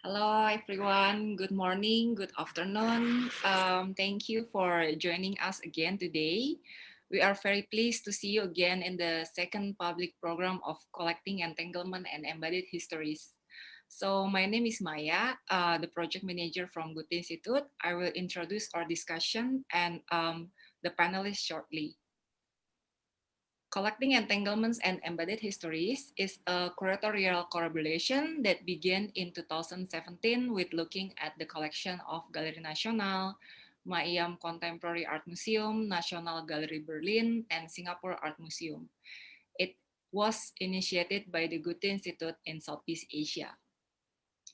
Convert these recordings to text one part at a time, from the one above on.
Hello, everyone. Good morning, good afternoon. Thank you for joining us again today. We are very pleased to see you again in the second public program of Collecting Entanglement and Embodied Histories. So my name is Maya, the project manager from Goethe-Institut. I will introduce our discussion and the panelists shortly. Collecting Entanglements and Embodied Histories is a curatorial collaboration that began in 2017 with looking at the collection of Galeri Nasional, MAIIAM Contemporary Art Museum, Nationalgalerie Berlin, and Singapore Art Museum. It was initiated by the Goethe-Institut in Southeast Asia.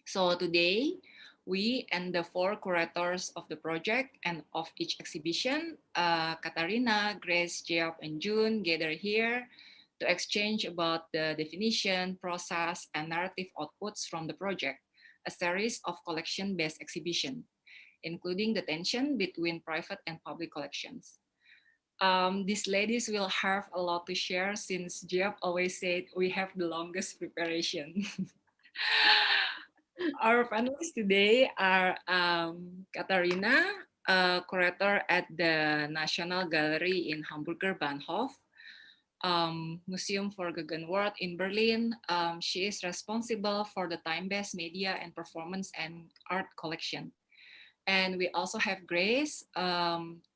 So today, we and the four curators of the project and of each exhibition, Katarina, Grace, Yap, and June, gather here to exchange about the definition, process, and narrative outputs from the project, a series of collection-based exhibition, including the tension between private and public collections. These ladies will have a lot to share since Yap always said we have the longest preparation. Our panelists today are Katarina, a curator at the Nationalgalerie in Hamburger Bahnhof, Museum for Gegenwart in Berlin. She is responsible for the time-based media and performance and art collection. And we also have Grace.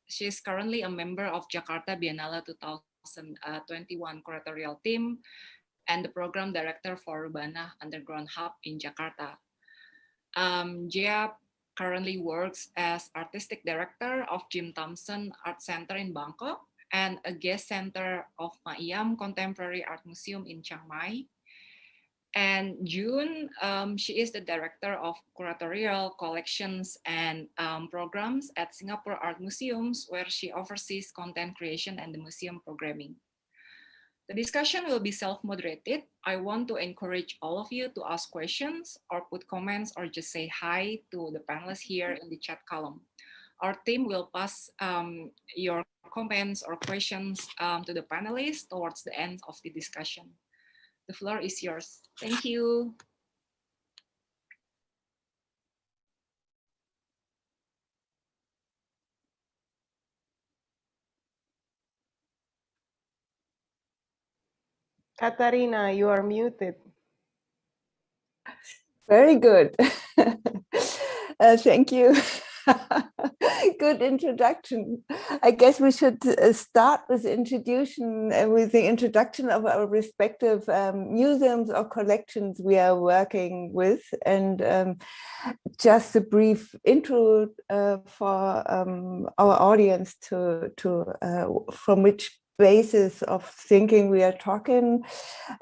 She is currently a member of Jakarta Biennale 2021 curatorial team and the program director for Urbana Underground Hub in Jakarta. Jia currently works as artistic director of Jim Thompson Art Center in Bangkok and a guest center of MAIIAM Contemporary Art Museum in Chiang Mai. And June, she is the director of curatorial collections and programs at Singapore Art Museums, where she oversees content creation and the museum programming. The discussion will be self-moderated. I want to encourage all of you to ask questions or put comments or just say hi to the panelists here in the chat column. Our team will pass your comments or questions to the panelists towards the end of the discussion. The floor is yours. Thank you. Katarina, you are muted. Very good. Thank you. Good introduction. I guess we should start with the introduction of our respective museums or collections we are working with, and just a brief intro for our audience to from which basis of thinking we are talking.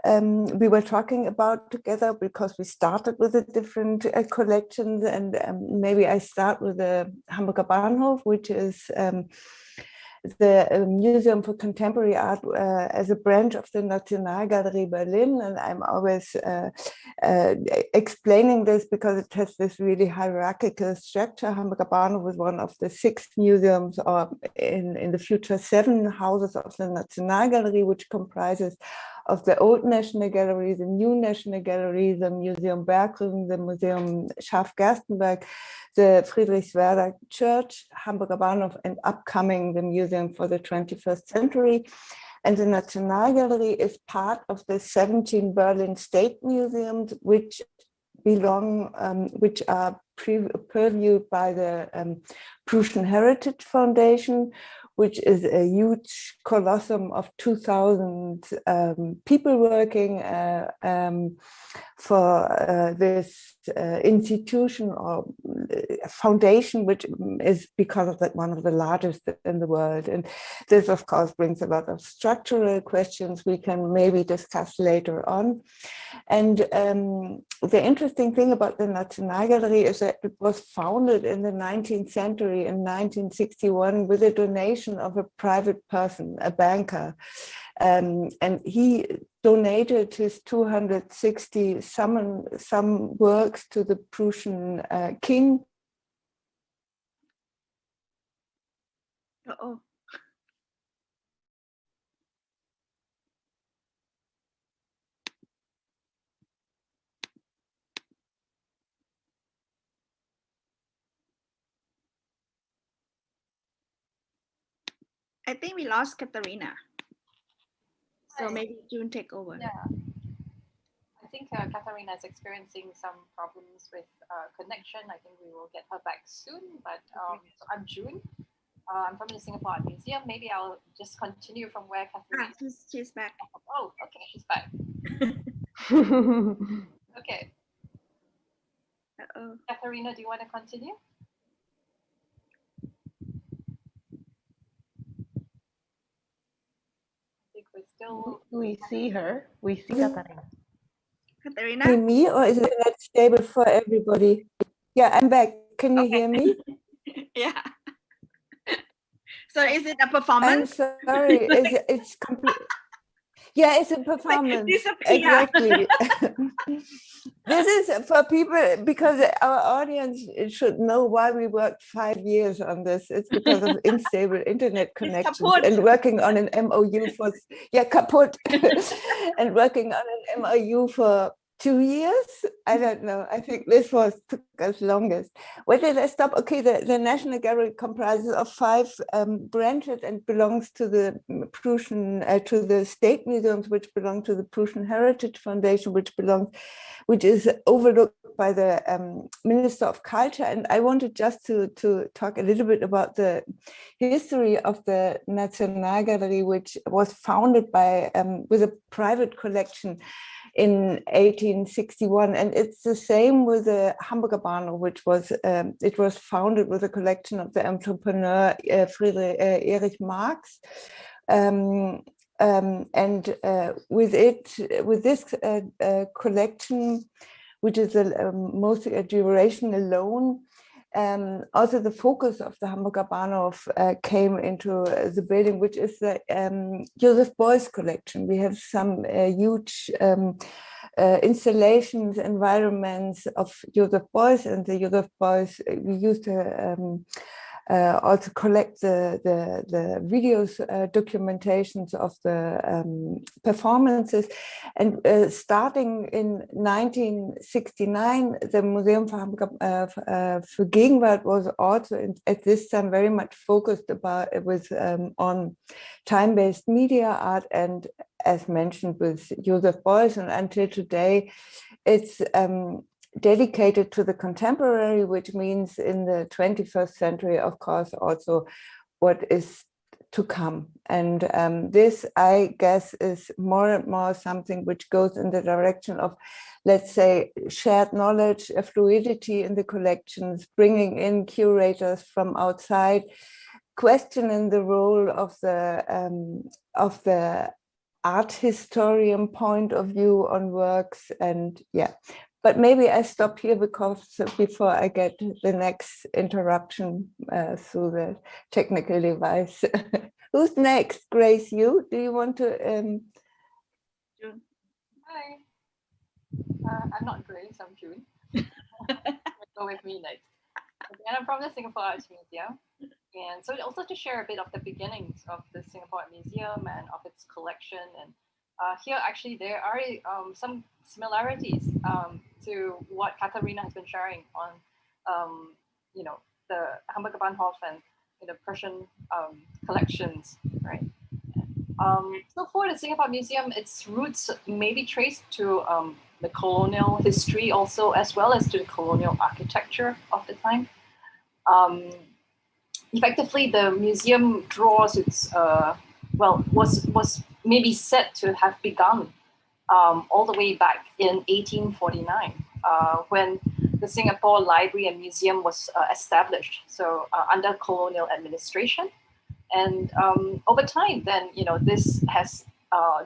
We were talking about together because we started with the different collections, and maybe I start with the Hamburger Bahnhof, which is the Museum for Contemporary Art as a branch of the Nationalgalerie Berlin. And I'm always explaining this because it has this really hierarchical structure. Hamburger Bahnhof is one of the 6 museums, or in the future 7 houses of the Nationalgalerie, which comprises of the old National Gallery, the new National Gallery, the Museum Berggruen, the Museum Schaff-Gerstenberg, the Friedrichswerder Church, Hamburger Bahnhof, and upcoming the Museum for the 21st Century. And the Nationalgalerie is part of the 17 Berlin State Museums, which are purviewed by the Prussian Heritage Foundation, which is a huge colossum of 2,000 people working for this institution or foundation, which is because of that one of the largest in the world. And this, of course, brings a lot of structural questions we can maybe discuss later on. And the interesting thing about the Nationalgalerie is that it was founded in the 19th century in 1961 with a donation of a private person, a banker. And he donated his 260 some works to the Prussian king. Uh-oh. I think we lost Katharina. So Hi. maybe June take over. Yeah. I think Katharina is experiencing some problems with connection. I think we will get her back soon, but so I'm June. I'm from the Singapore Art Museum. Maybe I'll just continue from where Katharina. She's back. Oh, okay, she's back. Okay. Katharina, do you want to continue? I think we're still. We see her. We see Katharina. Katharina? Me, or is it not stable for everybody? Yeah, I'm back. Can you hear me? Yeah. So is it a performance? I'm sorry. It's complete. Yeah, it's a performance. Exactly. This is for people, because our audience should know why we worked 5 years on this. It's because of unstable internet connections and working on an MOU for, kaput, and working on an MOU for 2 years. I don't know. I think this took us longest. Where did I stop? Okay, the National Gallery comprises of 5 branches and belongs to the Prussian, to the state museums, which belong to the Prussian Heritage Foundation, which is overlooked by the Minister of Culture. And I wanted just to talk a little bit about the history of the Nationalgalerie, which was founded by with a private collection in 1861, and it's the same with the Hamburger Bahnhof, which was it was founded with a collection of the entrepreneur Erich Marx, and with this collection, which is mostly a durational loan. Also, the focus of the Hamburger Bahnhof came into the building, which is the Joseph Beuys collection. We have some huge installations, environments of Joseph Beuys, and the Joseph Beuys, we used to also collect the videos, documentations of the performances. And starting in 1969, the Museum für Gegenwart was also at this time very much focused on time-based media art, and as mentioned with Joseph Beuys, and until today it's dedicated to the contemporary, which means in the 21st century, of course, also what is to come. And this, I guess, is more and more something which goes in the direction of, let's say, shared knowledge, a fluidity in the collections, bringing in curators from outside, questioning the role of the art historian point of view on works. And yeah, but maybe I stop here because before I get the next interruption through the technical device. Who's next? Grace, you? Do you want to? June. Hi. I'm not Grace, I'm June. Go with me next. Okay, and I'm from the Singapore Arts Museum. And so also to share a bit of the beginnings of the Singapore Art Museum and of its collection. And here actually there are some similarities to what Katharina has been sharing on, the Hamburger Bahnhof and the Prussian collections, right? So for the Singapore Museum, its roots may be traced to the colonial history also, as well as to the colonial architecture of the time. Effectively, the museum draws its, was maybe said to have begun all the way back in 1849, when the Singapore Library and Museum was established, so under colonial administration. And over time, then, this has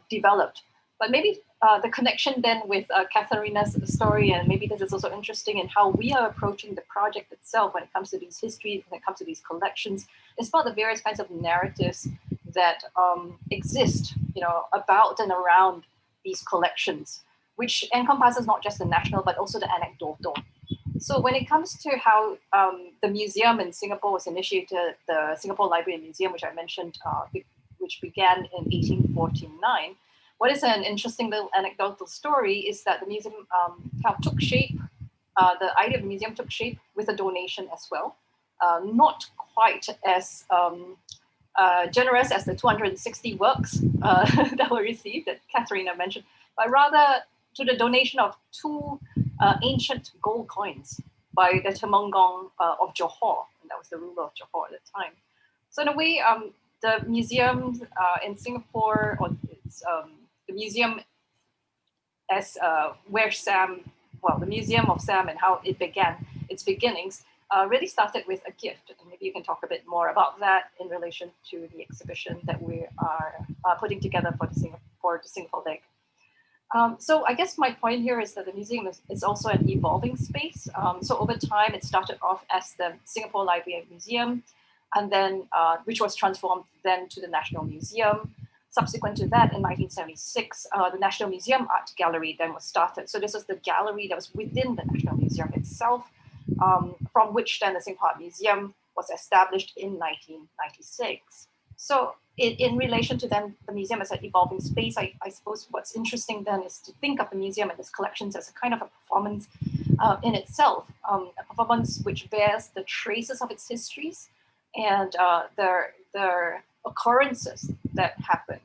developed. But maybe the connection then with Katharina's story, and maybe this is also interesting in how we are approaching the project itself when it comes to these histories, when it comes to these collections, is about the various kinds of narratives that exist, about and around these collections, which encompasses not just the national, but also the anecdotal. So when it comes to how the museum in Singapore was initiated, the Singapore Library and Museum, which I mentioned, which began in 1849, what is an interesting little anecdotal story is that the museum kind of took shape, the idea of the museum took shape with a donation as well. Not quite as generous as the 260 works that were received that Katharina mentioned, but rather to the donation of 2 ancient gold coins by the Temenggung of Johor, and that was the ruler of Johor at the time. So in a way, the museum in Singapore, or the museum as where Sam, well, the Museum of Sam and how it began, its beginnings, really started with a gift. And maybe you can talk a bit more about that in relation to the exhibition that we are putting together for the Singapore leg. So I guess my point here is that the museum is also an evolving space. So over time, it started off as the Singapore Library and Museum, and then which was transformed then to the National Museum. Subsequent to that, in 1976, the National Museum Art Gallery then was started. So this was the gallery that was within the National Museum itself, from which then the Singapore Art Museum was established in 1996. So in relation to then the museum as an evolving space, I suppose what's interesting then is to think of the museum and its collections as a kind of a performance in itself, a performance which bears the traces of its histories and the occurrences that happen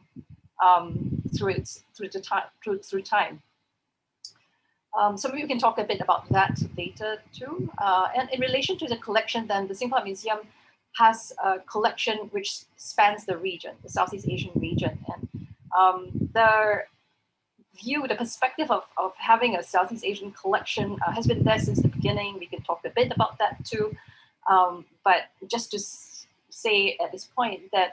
through time. So maybe we can talk a bit about that later too. And in relation to the collection, then the Singapore Museum has a collection which spans the region, the Southeast Asian region, and the perspective of having a Southeast Asian collection has been there since the beginning. We can talk a bit about that too. But just to say at this point that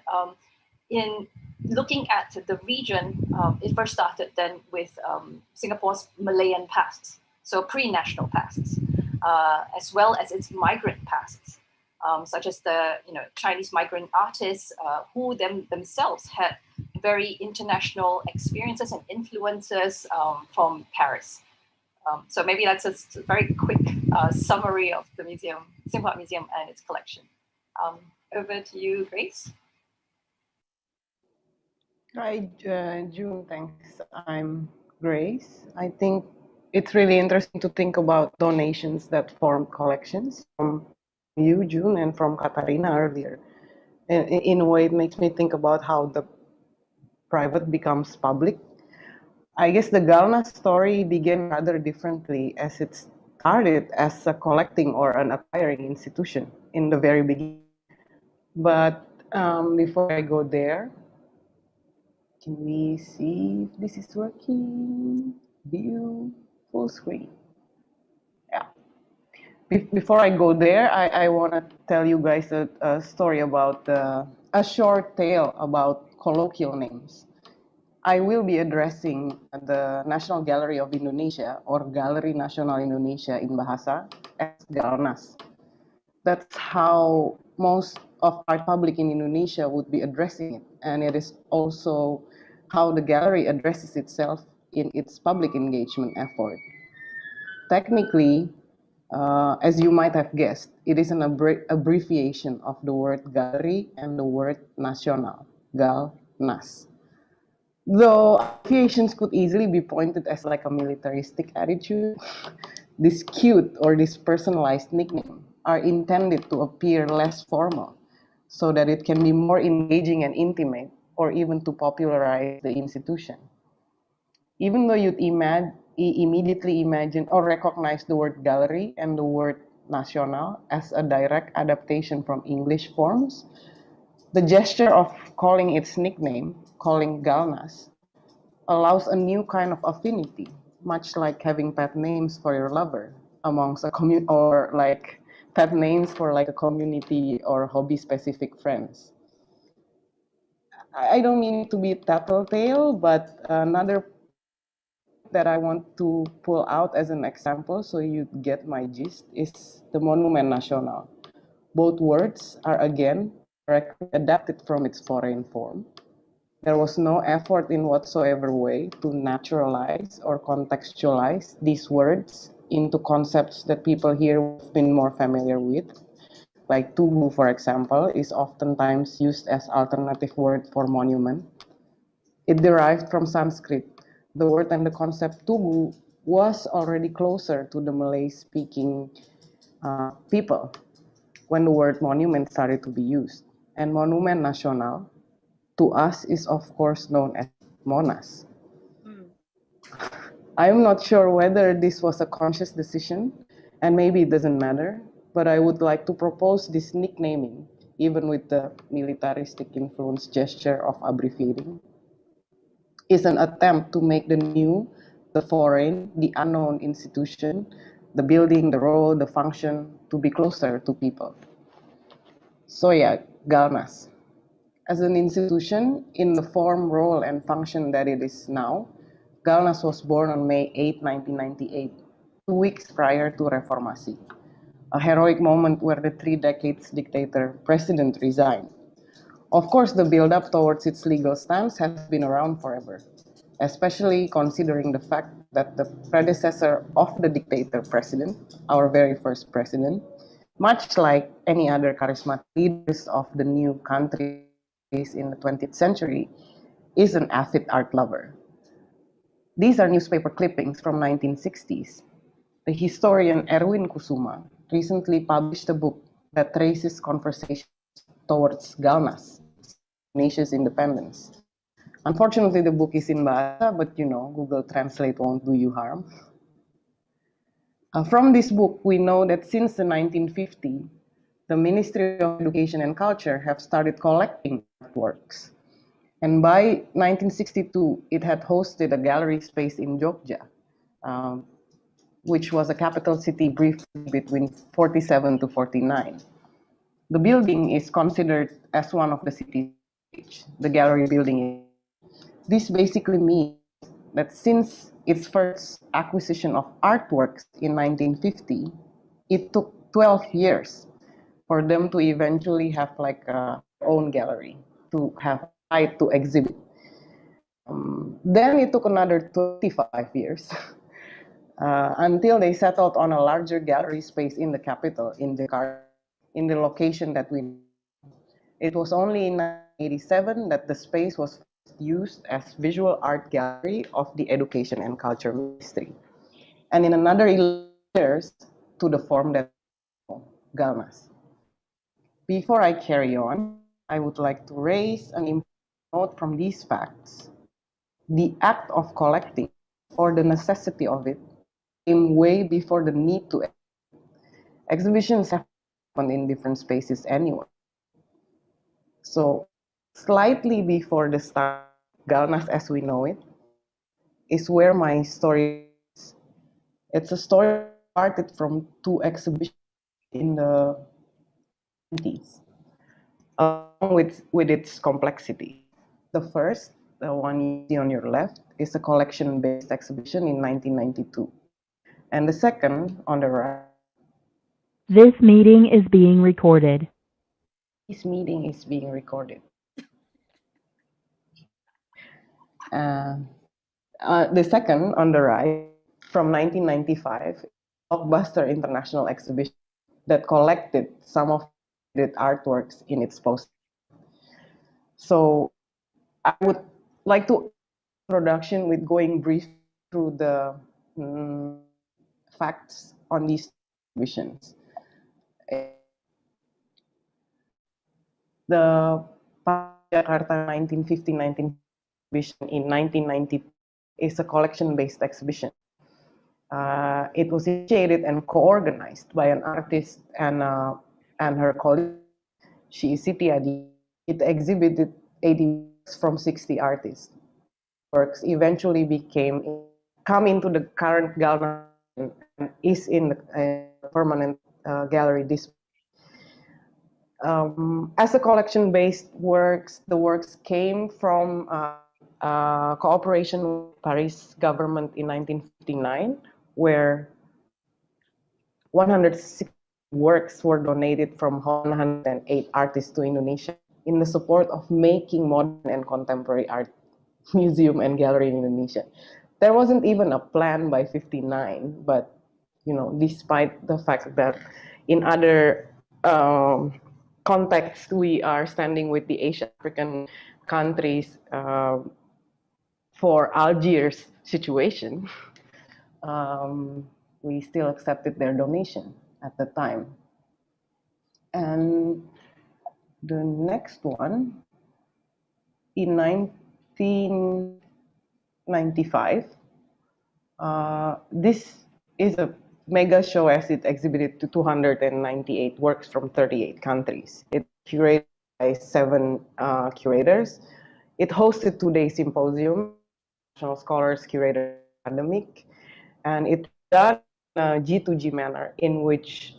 in looking at the region, it first started then with Singapore's Malayan pasts, so pre-national pasts, as well as its migrant pasts, such as the Chinese migrant artists who themselves had very international experiences and influences from Paris. So maybe that's a very quick summary of the museum, Singapore Art Museum and its collection. Over to you, Grace. Hi, June, thanks. I'm Grace. I think it's really interesting to think about donations that form collections from you, June, and from Katharina earlier. In a way, it makes me think about how the private becomes public. I guess the Galna story began rather differently, as it started as a collecting or an acquiring institution in the very beginning. But before I go there, can we see if this is working? View full screen. Yeah. Before I go there, I want to tell you guys a story about a short tale about colloquial names. I will be addressing the National Gallery of Indonesia, or Galeri Nasional Indonesia in Bahasa, as Galnas. That's how most of art public in Indonesia would be addressing it. And it is also how the gallery addresses itself in its public engagement effort. Technically, as you might have guessed, it is an abbreviation of the word gallery and the word nasional, Gal-Nas. Though abbreviations could easily be pointed as like a militaristic attitude, this cute or this personalized nickname are intended to appear less formal so that it can be more engaging and intimate, or even to popularize the institution. Even though you'd immediately imagine or recognize the word gallery and the word nasional as a direct adaptation from English forms, the gesture of calling its nickname, calling Galnas, allows a new kind of affinity, much like having pet names for your lover amongst a community, or like pet names for like a community or hobby-specific friends. I don't mean it to be a tattletale, but another that I want to pull out as an example so you get my gist is the Monument Nasional. Both words are again directly adapted from its foreign form. There was no effort in whatsoever way to naturalize or contextualize these words into concepts that people here have been more familiar with. Like tugu, for example, is oftentimes used as alternative word for monument. It derived from Sanskrit. The word and the concept tugu was already closer to the Malay-speaking people when the word monument started to be used. and Monument Nasional, to us is of course known as Monas. I'm not sure whether this was a conscious decision, and maybe it doesn't matter, but I would like to propose this nicknaming, even with the militaristic influence gesture of abbreviating, is an attempt to make the new, the foreign, the unknown institution, the building, the role, the function, to be closer to people. So yeah, Galnas. As an institution, in the form, role, and function that it is now, Galnas was born on May 8, 1998, 2 weeks prior to Reformasi, a heroic moment where the 3 decades dictator president resigned. Of course, the build-up towards its legal stance has been around forever, especially considering the fact that the predecessor of the dictator president, our very first president, much like any other charismatic leaders of the new country in the 20th century, is an avid art lover. These are newspaper clippings from 1960s. The historian Erwin Kusuma recently published a book that traces conversations towards Galnas, Indonesia's independence. Unfortunately, the book is in Bahasa, but Google Translate won't do you harm. From this book, we know that since the 1950s, the Ministry of Education and Culture have started collecting artworks. And by 1962, it had hosted a gallery space in Jogja, which was a capital city briefly between 47 to 49. The building is considered as one of the city's heritage, the gallery building. This basically means that since its first acquisition of artworks in 1950, it took 12 years for them to eventually have like a own gallery, to have right to exhibit. Then it took another 25 years until they settled on a larger gallery space in the capital, in Jakarta, in the location that we know. It was only in 1987 that the space was used as visual art gallery of the Education and Culture Ministry, and in another 11 years to the form that we know, Galnas. Before I carry on, I would like to raise an important note from these facts. The act of collecting, or the necessity of it, came way before the need to. Exhibitions have happened in different spaces anyway. So, slightly before the start of Galnas as we know it, is where my story is. It's a story that started from 2 exhibitions in the 20s, along with its complexity. The first, the one you see on your left, is a collection-based exhibition in 1992. And the second, on the right, This meeting is being recorded. this meeting is being recorded. The second, on the right, from 1995, Blockbuster International Exhibition that collected some of the artworks in its post. So I would like to introduction with going brief through the facts on these exhibitions. The Jakarta 1950-19 exhibition in 1992 is a collection-based exhibition. It was initiated and co-organized by an artist and her colleague. She is Siti Adi. It exhibited 80 works from 60 artists. Works eventually come into the current gallery and is in the permanent gallery display. As a collection-based works, the works came from cooperation with Paris government in 1959, where 160 works were donated from 108 artists to Indonesia in the support of making modern and contemporary art museum and gallery in Indonesia. There wasn't even a plan by 59, but despite the fact that in other contexts we are standing with the Asian African countries for Algiers situation, we still accepted their donation at the time. And The next one, in 1995, this is a mega show as it exhibited to 298 works from 38 countries. It's curated by 7 curators. It hosted 2-day symposium, national scholars, curators, academic, and it done in a G2G manner in which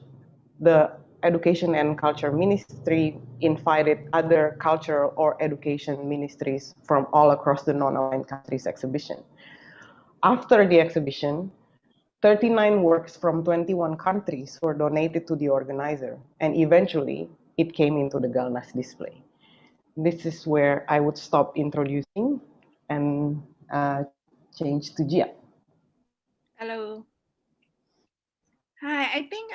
the Education and Culture Ministry invited other cultural or education ministries from all across the non-aligned countries exhibition. After the exhibition, 39 works from 21 countries were donated to the organizer, and eventually it came into the Galnas display. This is where I would stop introducing and change to Gia. Hello. Hi, I think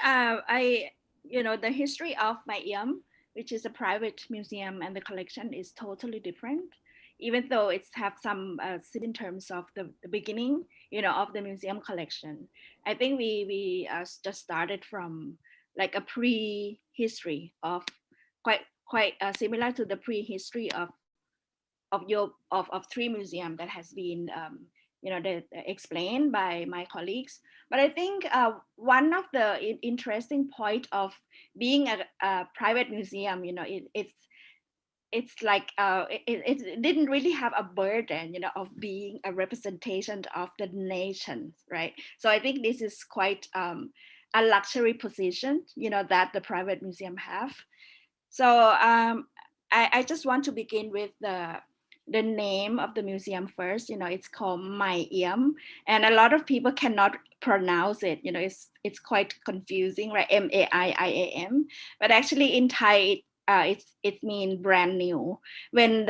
the history of MAIIAM, which is a private museum, and the collection is totally different, even though it's have some in terms of the beginning, of the museum collection. I think we just started from like a pre-history of quite similar to the pre-history of three museums that has been explained by my colleagues. But I think one of the interesting point of being a private museum, it's like it didn't really have a burden, of being a representation of the nations, right? So I think this is quite a luxury position, that the private museum have. So I just want to begin with the name of the museum first. It's called MAIIAM, and a lot of people cannot pronounce it. It's quite confusing, right? MAIIAM, but actually in Thai it means brand new. When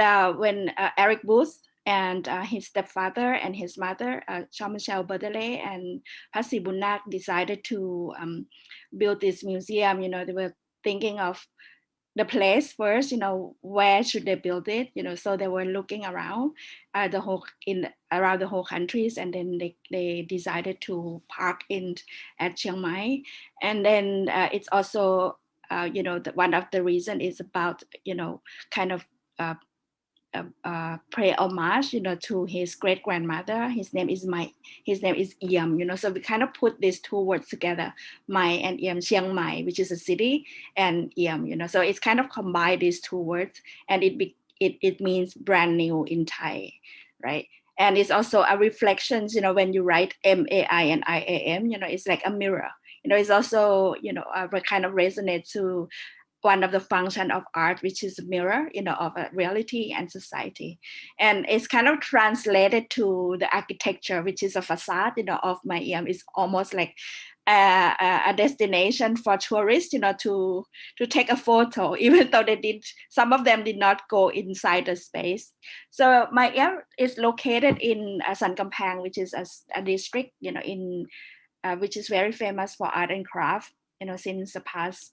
Eric Booth and his stepfather and his mother, Jean-Michel Baudelaire and Pasi Bunak, decided to build this museum, they were thinking of the place first, where should they build it, so they were looking around around the whole countries, and then they decided to park at Chiang Mai. And then it's also one of the reason is about kind of pay homage, to his great grandmother. His name is Iam. So we kind of put these two words together, Mai and Iam, Chiang Mai, which is a city, and Iam. So it's kind of combined these two words, and it means brand new in Thai, right? And it's also a reflection. When you write MAI and IAM, it's like a mirror. It's also kind of resonate to one of the function of art, which is a mirror, of a reality and society. And it's kind of translated to the architecture, which is a facade, of MAIIAM. It's almost like a destination for tourists, to take a photo, even though some of them did not go inside the space. So MAIIAM is located in Sankampang, which is a district, which is very famous for art and craft, since the past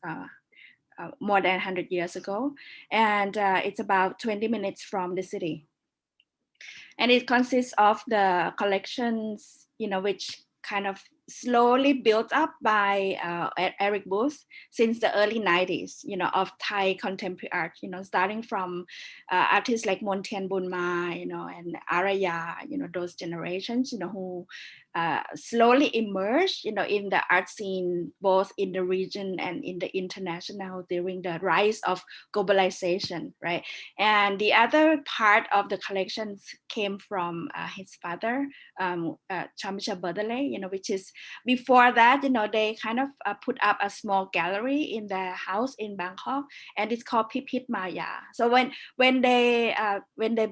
more than 100 years ago. And it's about 20 minutes from the city. And it consists of the collections, which kind of slowly built up by Eric Booth since the early 90s, of Thai contemporary art, starting from artists like Montien Bunma, and Araya, those generations, who slowly emerged, in the art scene, both in the region and in the international during the rise of globalization, right? And the other part of the collections came from his father, Jean-Michel Baudelaire, which is before that, they kind of put up a small gallery in their house in Bangkok, and it's called Pipit Maya. So when they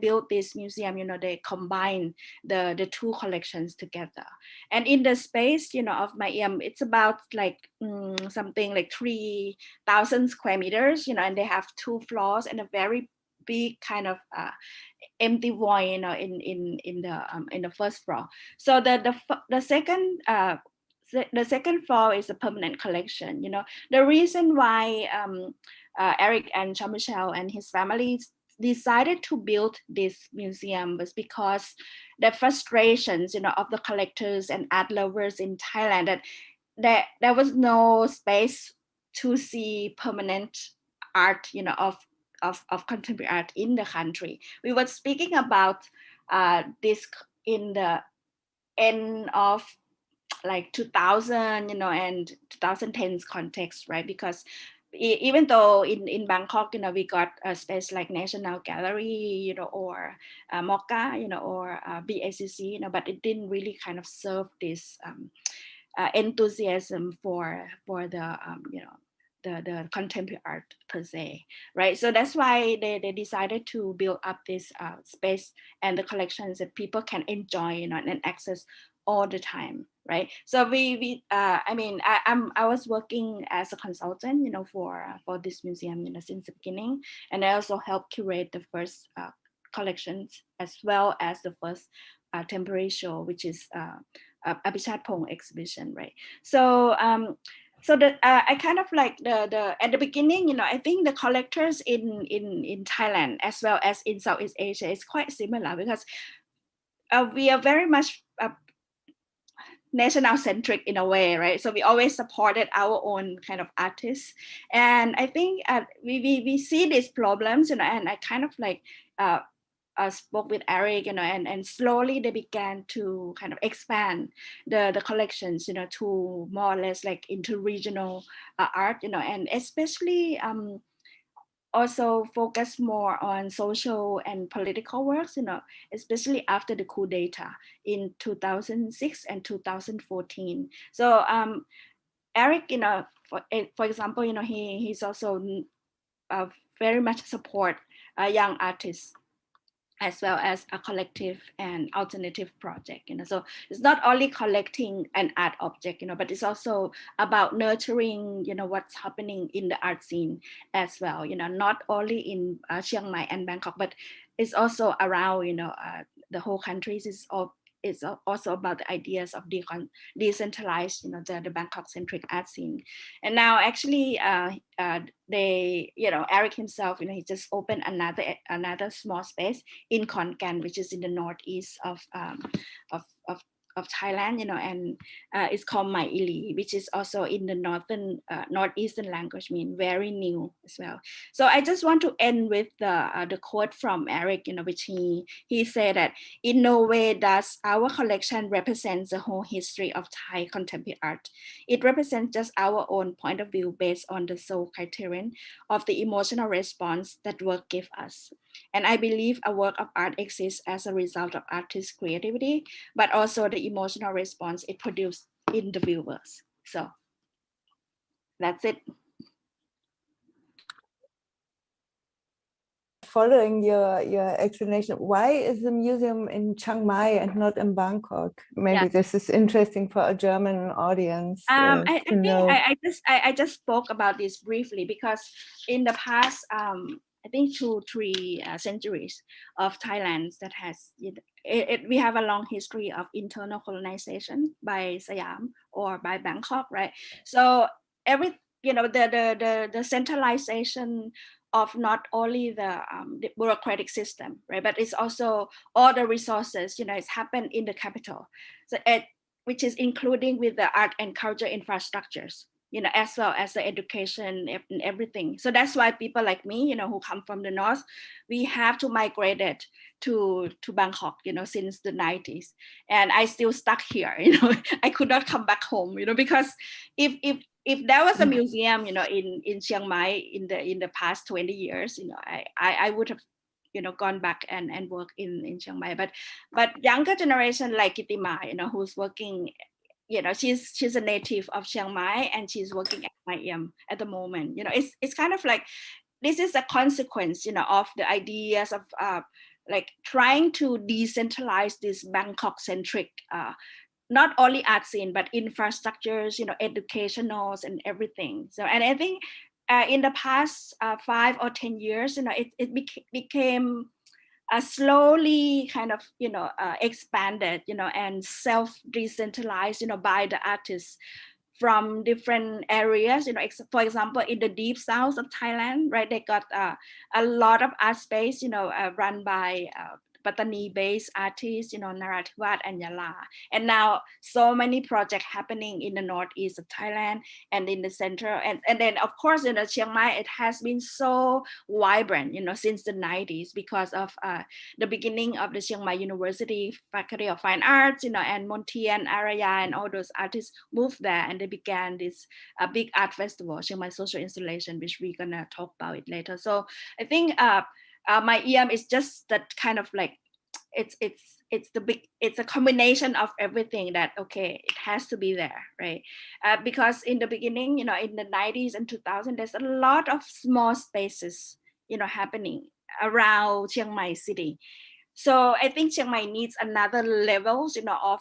built this museum, they combined the two collections together. And in the space, of MAIIAM, it's about like something like 3,000 square meters, and they have 2 floors and a very big kind of empty void, in the first floor. So the second floor is a permanent collection. The reason why Eric and Jean-Michel and his family decided to build this museum was because the frustrations, of the collectors and art lovers in Thailand, that there was no space to see permanent art, of of contemporary art in the country. We were speaking about this in the end of like 2000, and 2010's context, right? Because even though in Bangkok, we got a space like Nationalgalerie, or MOCA, or BACC, but it didn't really kind of serve this enthusiasm for the the contemporary art per se, right? So that's why they decided to build up this space and the collections that people can enjoy, and access all the time, right? So I was working as a consultant, for this museum, since the beginning, and I also helped curate the first collections as well as the first temporary show, which is Abhichat Pong exhibition, right? So I kind of like the at the beginning, I think the collectors in Thailand as well as in Southeast Asia is quite similar, because we are very much national centric in a way, right? So we always supported our own kind of artists, and I think we see these problems, and I kind of like spoke with Eric, and slowly they began to kind of expand the collections, to more or less like into regional art, and especially also focus more on social and political works, especially after the coup d'etat in 2006 and 2014. So Eric, for example, he's also very much support young artists, as well as a collective and alternative project, so it's not only collecting an art object, but it's also about nurturing, what's happening in the art scene as well, not only in Chiang Mai and Bangkok, but it's also around, the whole country. It's also about the ideas of decentralized, the Bangkok-centric art scene. And now actually they, Eric himself, he just opened another small space in Khon Kaen, which is in the northeast of Thailand, and it's called MAIIAM, which is also in the northeastern language, mean very new as well. So I just want to end with the quote from Eric, which he said that in no way does our collection represent the whole history of Thai contemporary art. It represents just our own point of view based on the sole criterion of the emotional response that work gives us. And I believe a work of art exists as a result of artist's creativity, but also the emotional response it produced in the viewers. So that's it. Following your explanation, why is the museum in Chiang Mai and not in Bangkok? Maybe this is interesting for a German audience. I think I just spoke about this briefly, because in the past, I think 2-3 centuries of Thailand that has we have a long history of internal colonization by Siam or by Bangkok, right? So the centralization of not only the bureaucratic system, right, but it's also all the resources, it's happened in the capital, so which is including with the art and culture infrastructures, as well as the education and everything. So that's why people like me, who come from the north, we have to migrate it to Bangkok, since the 90s, and I still stuck here. I could not come back home, because if there was a museum, in Chiang Mai in the past 20 years, I would have, gone back and work in Chiang Mai. But younger generation like Gridthiya, who's working, she's a native of Chiang Mai, and she's working at MAIIAM at the moment. It's kind of like, this is a consequence, of the ideas of like trying to decentralize this Bangkok-centric not only art scene, but infrastructures, educationals and everything. So, and I think in the past 5 or 10 years, it became slowly kind of, expanded, and self-decentralized, by the artists from different areas, for example, in the deep south of Thailand, right, they got a lot of art space, run by Patani-based artists, Narathiwat and Yala. And now so many projects happening in the northeast of Thailand and in the central. And then, of course, Chiang Mai, it has been so vibrant, since the 90s because of the beginning of the Chiang Mai University Faculty of Fine Arts, and Monty and Araya and all those artists moved there, and they began this big art festival, Chiang Mai Social Installation, which we're gonna talk about it later. So I think MAIIAM is just that kind of like, it's a combination of everything that, okay, it has to be there, right? Because in the beginning, in the 90s and 2000s, there's a lot of small spaces, happening around Chiang Mai city. So I think Chiang Mai needs another levels, of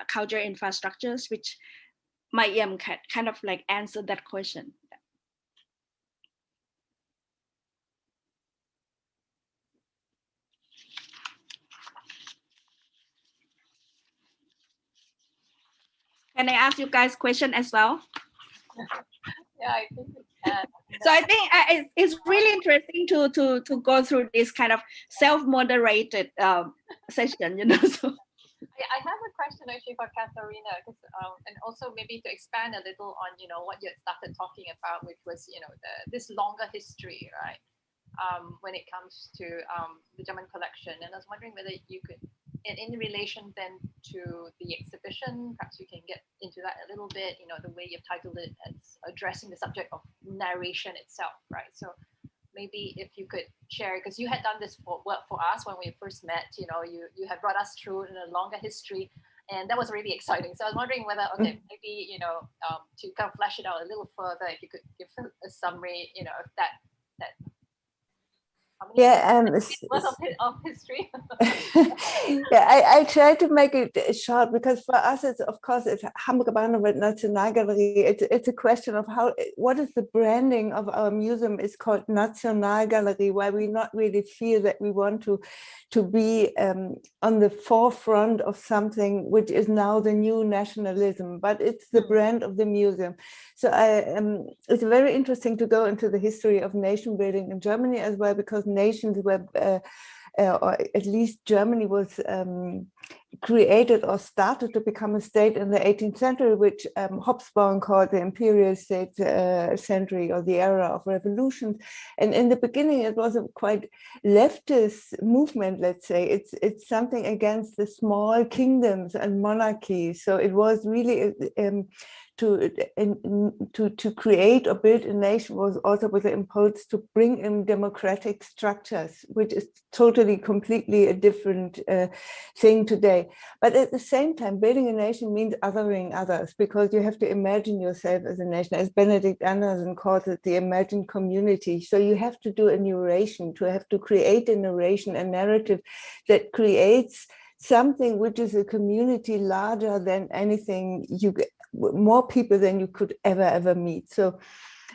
cultural infrastructures, which MAIIAM kind of like answer that question. Can I ask you guys question as well? Yeah, I think we can. So I think it's really interesting to go through this kind of self-moderated session, So I have a question actually for Katharina, and also maybe to expand a little on what you had started talking about, which was this longer history, right? When it comes to the German collection, and I was wondering whether you could, in relation then to the exhibition, perhaps you can get into that a little bit. The way you've titled it as addressing the subject of narration itself, right? So maybe if you could share, because you had done this work for us when we first met. You had brought us through in a longer history, and that was really exciting. So I was wondering whether, okay, maybe to kind of flesh it out a little further, if you could give a summary, of that. Of history. Yeah, I try to make it short because for us, it's of course it's Hamburger with Nationalgalerie. It's a question of what is the branding of our museum is called Nationalgalerie, where we not really feel that we want to be on the forefront of something which is now the new nationalism, but it's the brand of the museum. So it's very interesting to go into the history of nation building in Germany as well, because nations were, or at least Germany was created or started to become a state in the 18th century, which Hobsbawm called the imperial state century, or the era of revolutions. And in the beginning, it was a quite leftist movement, let's say. It's something against the small kingdoms and monarchies. So it was really to create or build a nation was also with the impulse to bring in democratic structures, which is totally, completely a different thing today. But at the same time, building a nation means othering others, because you have to imagine yourself as a nation, as Benedict Anderson calls it, the imagined community. So you have to do a narration, to have to create a narration, a narrative that creates something which is a community larger than anything more people than you could ever meet. So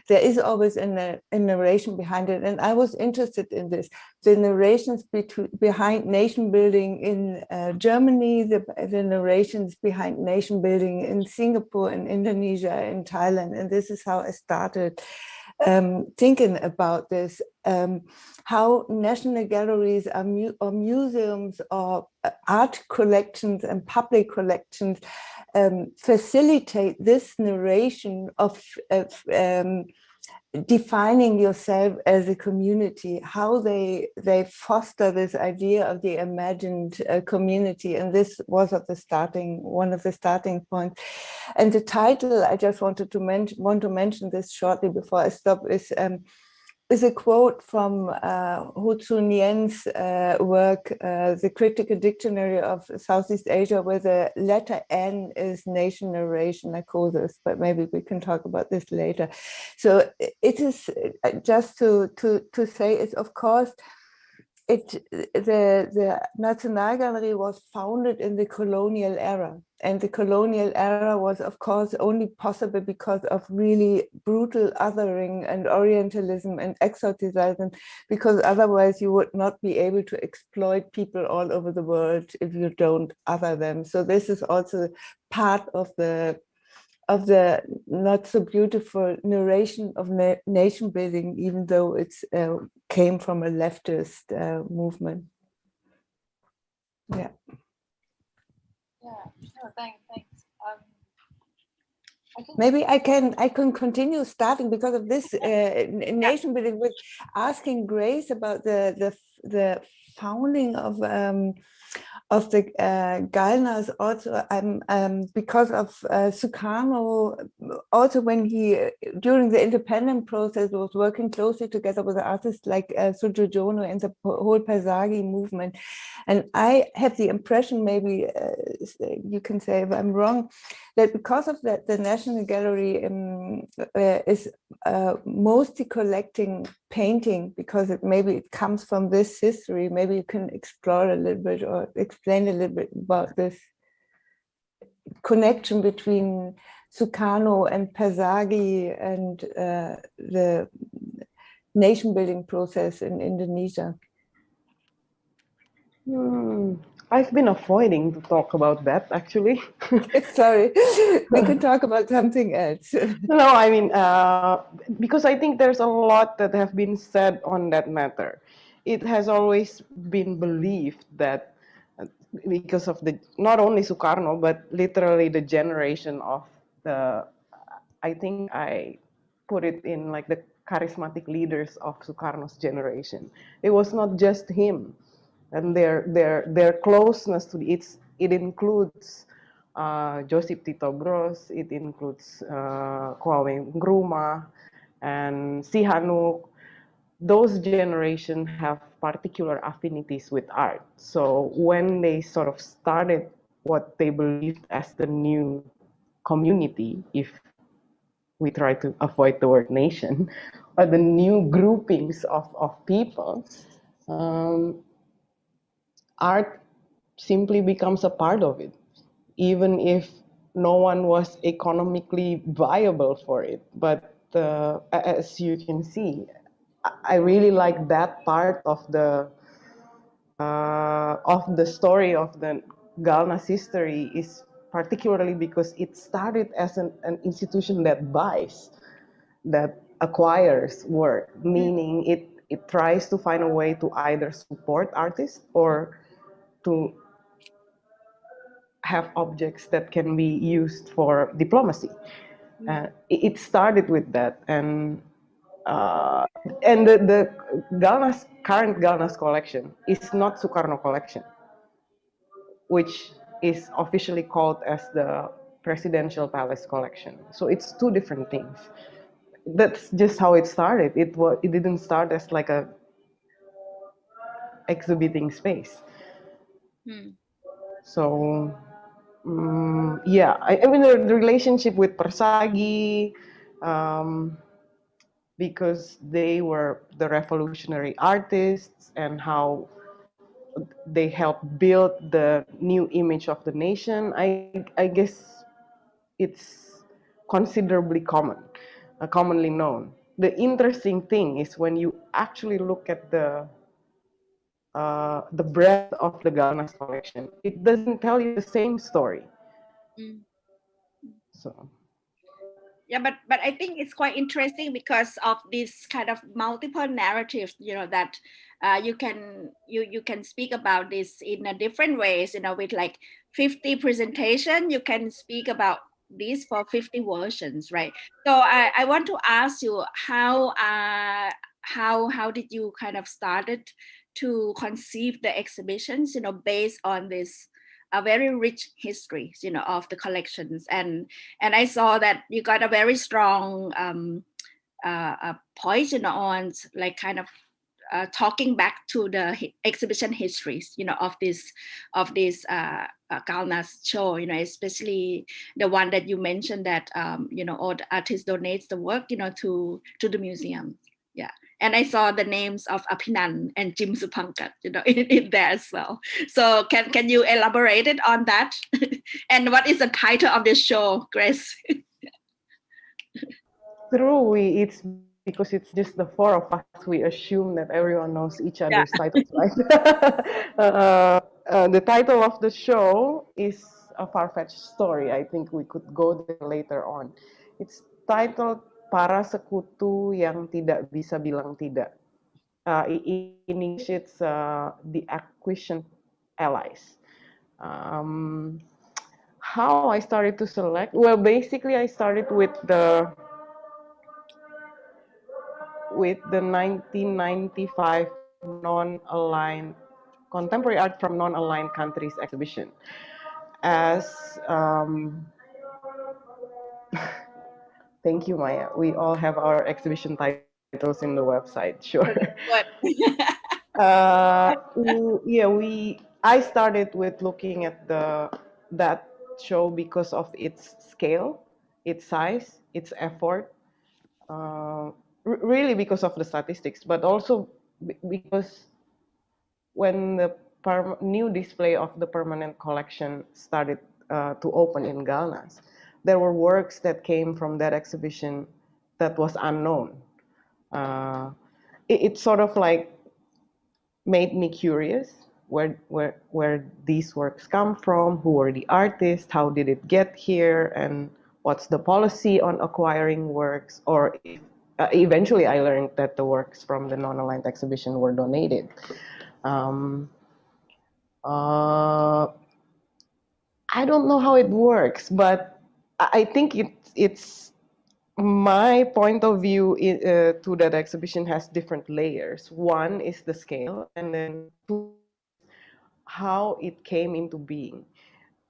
there is always a narration behind it. And I was interested in this, the narrations behind nation building in Germany, the narrations behind nation building in Singapore, in Indonesia, in Thailand. And this is how I started thinking about this, how national galleries or museums or art collections and public collections facilitate this narration of defining yourself as a community, how they foster this idea of the imagined community. And this was one of the starting points. And the title, I just want to mention this shortly before I stop, is a quote from Ho Tzu Nhien's work, The Critical Dictionary of Southeast Asia, where the letter N is nation narration. I call this, but maybe we can talk about this later. So it is just to say, it's of course, the Nationalgalerie was founded in the colonial era. And the colonial era was, of course, only possible because of really brutal othering and Orientalism and exoticism, because otherwise you would not be able to exploit people all over the world if you don't other them. So this is also part of the not so beautiful narration of nation building, even though it's came from a leftist movement. Yeah. Yeah. No, thanks. I think Maybe I can continue starting because of this nation building with asking Grace about the founding of the Galnas also because of Sukarno, also when he during the independent process was working closely together with artists like Sujojono and the whole Pasagi movement. And I have the impression, maybe you can say if I'm wrong, that because of that, the National Gallery is mostly collecting painting because maybe it comes from this history. Maybe you can explore a little bit or explain a little bit about this connection between Sukarno and Pasagi and the nation building process in Indonesia. I've been avoiding to talk about that, actually. Sorry, we can talk about something else. No, I mean, because I think there's a lot that have been said on that matter. It has always been believed that because of the, not only Sukarno, but literally the generation of the, I think I put it in like the charismatic leaders of Sukarno's generation. It was not just him. And their closeness to it includes Josip Tito Broz, it includes Kwame Nkrumah and Sihanouk. Those generations have particular affinities with art. So when they sort of started what they believed as the new community, if we try to avoid the word nation, or the new groupings of people, art simply becomes a part of it, even if no one was economically viable for it. But as you can see, I really like that part of the story of the Galna's history, is particularly because it started as an institution that buys, that acquires work, meaning it tries to find a way to either support artists or to have objects that can be used for diplomacy. It started with that, and the current Galna's collection is not Sukarno collection, which is officially called as the Presidential Palace collection. So it's two different things. That's just how it started. It didn't start as like a exhibiting space. So yeah, I mean the relationship with Persagi, because they were the revolutionary artists and how they helped build the new image of the nation. I guess it's considerably commonly known. The interesting thing is when you actually look at the breadth of the Galna's collection, it doesn't tell you the same story. So yeah, but I think it's quite interesting because of this kind of multiple narratives, that you can speak about this in a different ways, with like 50 presentation, you can speak about this for 50 versions, right? So I want to ask you how did you kind of started to conceive the exhibitions, based on this a very rich history, of the collections, and I saw that you got a very strong point, on like kind of talking back to the exhibition histories, of this Galna's show, especially the one that you mentioned that all the artist donates the work, to the museum. Yeah. And I saw the names of Apinan and Jim Supankat, in there as well. So can you elaborate it on that? And what is the title of this show, Grace? true, it's because it's just the four of us. We assume that everyone knows each other's titles, right? The title of the show is a far-fetched story. I think we could go there later on. It's titled Para Sekutu Yang Tidak Bisa Bilang Tidak. In English, it's the acquisition allies. How I started to select? Well, basically I started with the 1995 non-aligned contemporary art from non-aligned countries exhibition. As thank you, Maya. We all have our exhibition titles in the website. Sure. What? I started with looking at that show because of its scale, its size, its effort. Really because of the statistics, but also because when the new display of the permanent collection started to open in Galnas, there were works that came from that exhibition that was unknown. It sort of like made me curious where these works come from, who were the artists, how did it get here, and what's the policy on acquiring works, or if, eventually I learned that the works from the non-aligned exhibition were donated. I don't know how it works, but I think it's my point of view to that exhibition has different layers. One is the scale, and then two, how it came into being.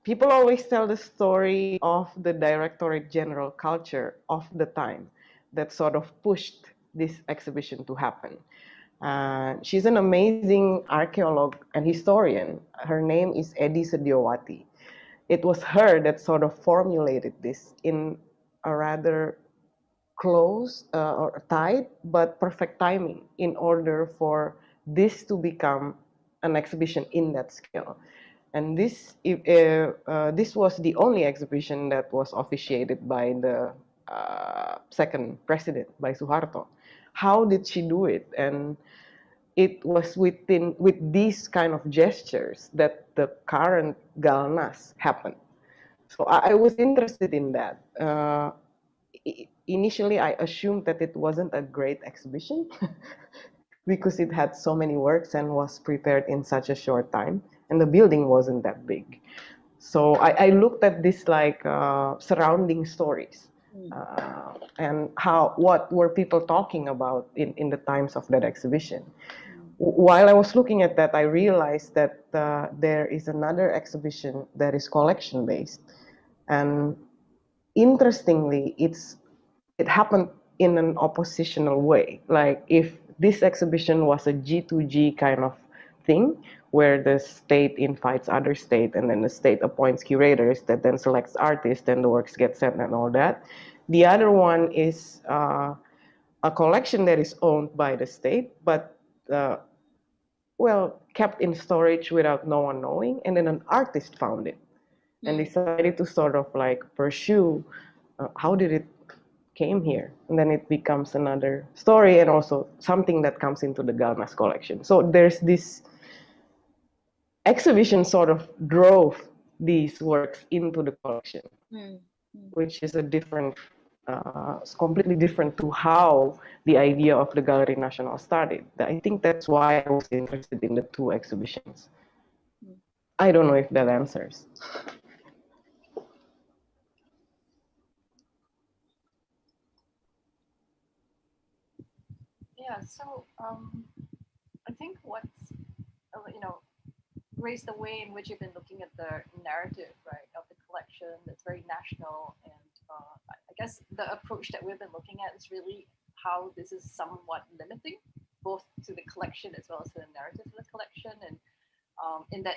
People always tell the story of the Directorate General Culture of the time that sort of pushed this exhibition to happen. She's an amazing archaeologist and historian. Her name is Edi Sediawati. It was her that sort of formulated this in a rather close or tight but perfect timing in order for this to become an exhibition in that scale. And this was the only exhibition that was officiated by the second president, by Suharto. How did she do it? And it was with these kind of gestures that the current Galnas happened. So I was interested in that. Initially, I assumed that it wasn't a great exhibition because it had so many works and was prepared in such a short time, and the building wasn't that big. So I looked at this like surrounding stories and what were people talking about in the times of that exhibition. While I was looking at that, I realized that there is another exhibition that is collection based, and interestingly, it happened in an oppositional way. Like if this exhibition was a G2G kind of thing, where the state invites other state and then the state appoints curators that then selects artists and the works get sent and all that. The other one is a collection that is owned by the state, but kept in storage without no one knowing, and then an artist found it and decided to sort of like pursue how did it came here, and then it becomes another story and also something that comes into the Galnas collection. So there's this exhibition sort of drove these works into the collection, which is a different, completely different to how the idea of the Galeri Nasional started. I think that's why I was interested in the two exhibitions. I don't know if that answers. Yeah, so I think what's, raised the way in which you've been looking at the narrative, right, of the collection that's very national. And I guess the approach that we've been looking at is really how this is somewhat limiting, both to the collection as well as to the narrative of the collection. And in that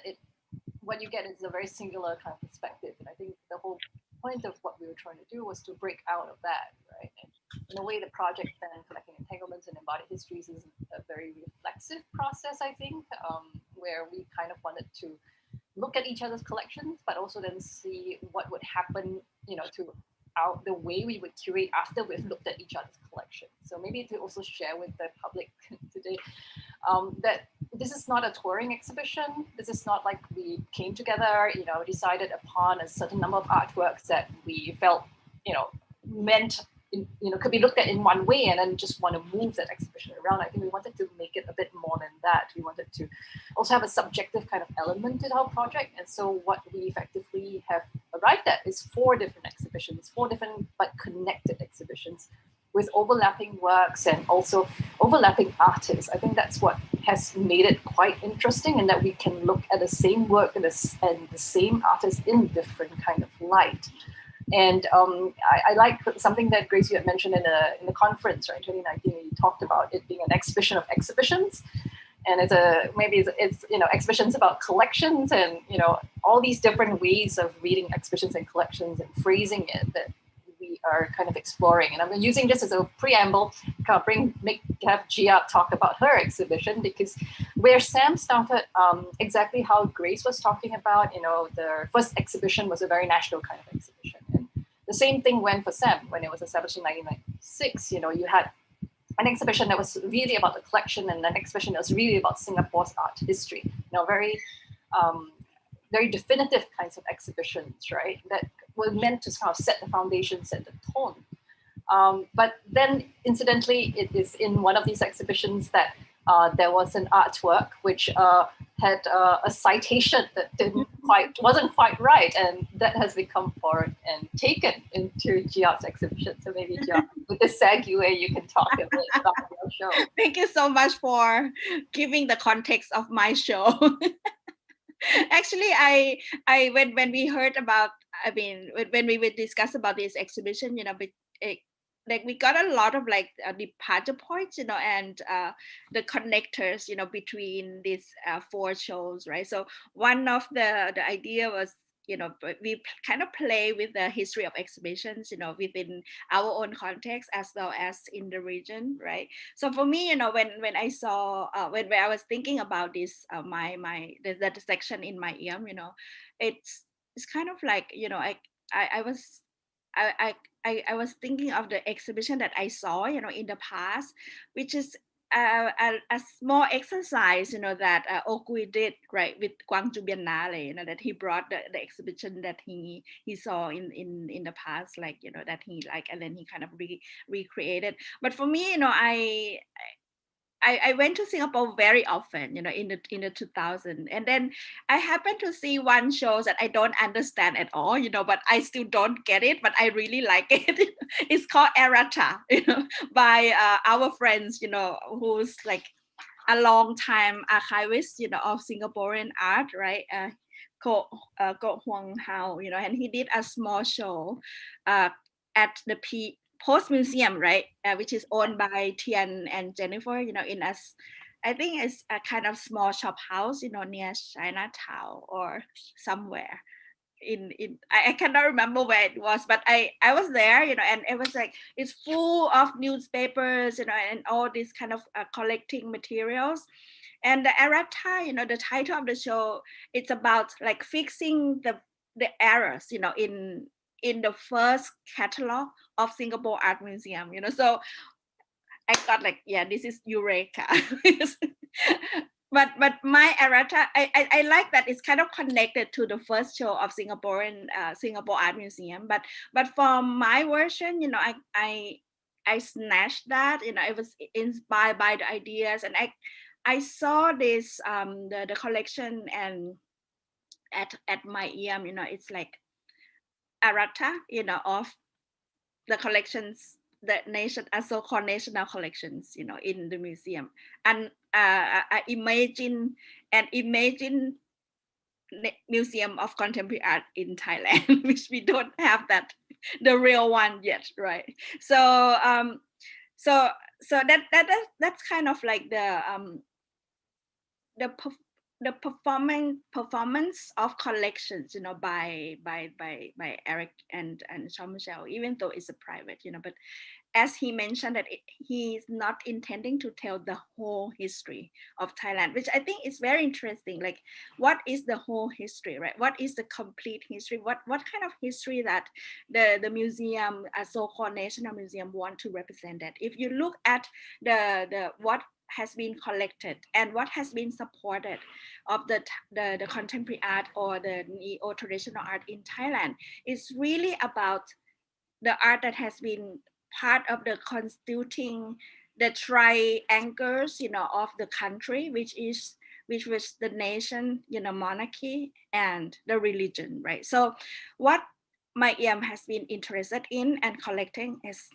what you get is a very singular kind of perspective. And I think the whole point of what we were trying to do was to break out of that, right? And in a way, the project then collecting entanglements and embodied histories is a very reflexive process, I think, where we kind of wanted to look at each other's collections, but also then see what would happen, to the way we would curate after we've looked at each other's collection. So maybe to also share with the public today that this is not a touring exhibition. This is not like we came together, decided upon a certain number of artworks that we felt, meant could be looked at in one way and then just want to move that exhibition around. I think we wanted to make it a bit more than that. We wanted to also have a subjective kind of element to our project. And so what we effectively have arrived at is 4 different exhibitions, 4 different but connected exhibitions with overlapping works and also overlapping artists. I think that's what has made it quite interesting, and that we can look at the same work and the same artist in different kind of light. And I like something that Grace, you had mentioned in the conference, right, 2019, you talked about it being an exhibition of exhibitions. And it's exhibitions about collections and, all these different ways of reading exhibitions and collections and phrasing it that we are kind of exploring. And I'm using this as a preamble to have Gia talk about her exhibition, because where Sam started, exactly how Grace was talking about, the first exhibition was a very national kind of exhibition. And the same thing went for Sam when it was established in 1996. You had an exhibition that was really about the collection, and an exhibition that was really about Singapore's art history. Very definitive kinds of exhibitions, right? That were meant to kind of set the foundation, set the tone. But then, incidentally, it is in one of these exhibitions that there was an artwork which had a citation that wasn't quite right, and that has become forward and taken into Gia's exhibition. So maybe Gia, with the segue, you can talk a bit about your show. Thank you so much for giving the context of my show. Actually, when we heard about, when we would discuss about this exhibition, we got a lot of departure points, and the connectors, between these 4 shows, right? So one of the idea was, we kind of play with the history of exhibitions, within our own context as well as in the region, right? So for me, when I saw, when I was thinking about this, that section in MAIIAM, it's kind of like, I was thinking of the exhibition that I saw, in the past, which is a small exercise, that Okui did, right, with Gwangju Biennale, that he brought the exhibition that he saw in the past, that he and then he kind of recreated. But for me, I went to Singapore very often, in the 2000s, and then I happened to see one show that I don't understand at all, but I still don't get it, but I really like it. It's called Errata, by our friends, who's like a long time archivist, of Singaporean art, right? Goethe-Institut, and he did a small show at the Post Museum, right, which is owned by Tian and Jennifer, I think it's a kind of small shop house, near Chinatown or somewhere. I cannot remember where it was, but I was there, and it was like, it's full of newspapers, and all these kind of collecting materials. And the Errata, the title of the show, it's about like fixing the errors, in the first catalog of Singapore Art Museum, so I got this is Eureka. but my errata, I like that it's kind of connected to the first show of Singapore Art Museum, but for my version, I snatched that, it was inspired by the ideas, and I saw this the collection and at MAIIAM, it's like errata, of the collections, the so-called national collections, in the museum. And I imagine Museum of Contemporary Art in Thailand, which we don't have the real one yet, right? So that's kind of like the performance of collections, by Eric and Jean-Michel, even though it's a private, but as he mentioned that he's not intending to tell the whole history of Thailand, which I think is very interesting. Like, what is the whole history, right? What is the complete history? What kind of history that the museum, a so-called National Museum, want to represent that? If you look at the what has been collected and what has been supported of the contemporary art or the neo-traditional art in Thailand, is really about the art that has been part of the constituting the triangles, of the country, which was the nation, monarchy and the religion, right? So what MAIIAM has been interested in and collecting is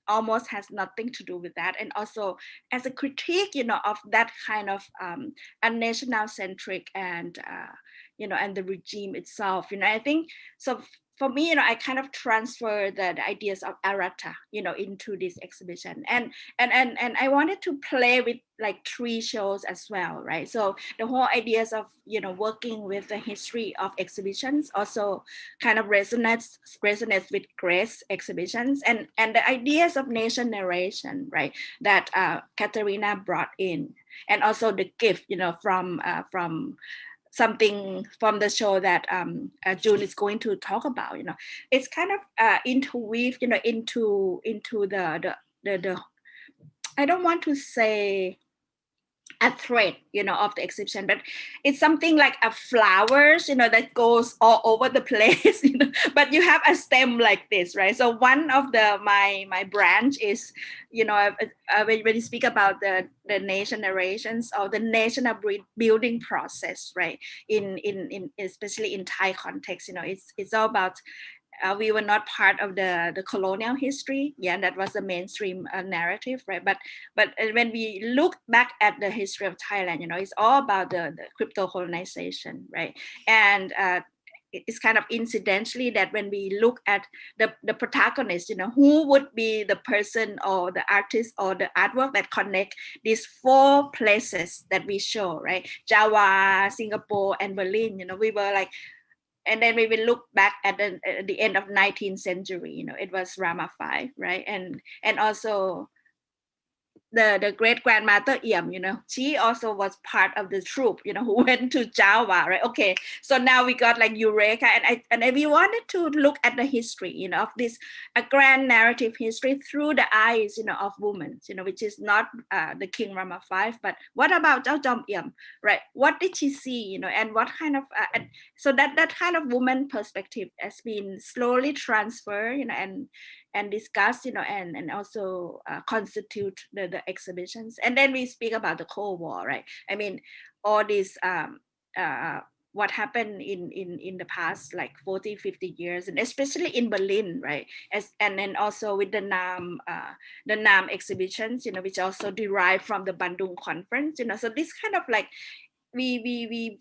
almost has nothing to do with that, and also as a critique, of that kind of a national centric and and the regime itself. I think so. For me, I kind of transfer the ideas of Arata, into this exhibition, and I wanted to play with like 3 shows as well, right? So the whole ideas of working with the history of exhibitions also kind of resonates with Grace exhibitions, and the ideas of nation narration, right? That Katharina brought in, and also the gift, from something from the show that June is going to talk about. It's kind of interweave, into the I don't want to say a thread, of the exhibition, but it's something like a flowers, that goes all over the place, but you have a stem like this, right? So one of my branch is, when you speak about the nation narrations or the national building process, right? In especially in Thai context, it's all about we were not part of the colonial history. Yeah, that was the mainstream narrative, right? But when we look back at the history of Thailand, it's all about the crypto colonization, right? And it's kind of incidentally that when we look at the protagonist, who would be the person or the artist or the artwork that connect these 4 places that we show, right? Java, Singapore, and Berlin. We were like, and then we will look back at the end of 19th century, it was Rama V, right? And also the great grandmother Iam, she also was part of the troupe, who went to Java, right? Okay, so now we got like Eureka, and we wanted to look at the history, of this a grand narrative history through the eyes, of women, which is not the King Rama V, but what about Jao Jom Iam, right? What did she see, and what kind of so that kind of woman perspective has been slowly transferred, and discuss, and also constitute the exhibitions. And then we speak about the Cold War, right? I mean, all these, what happened in the past, like 40, 50 years, and especially in Berlin, right? And then also with the NAM exhibitions, which also derived from the Bandung conference, so this kind of like, we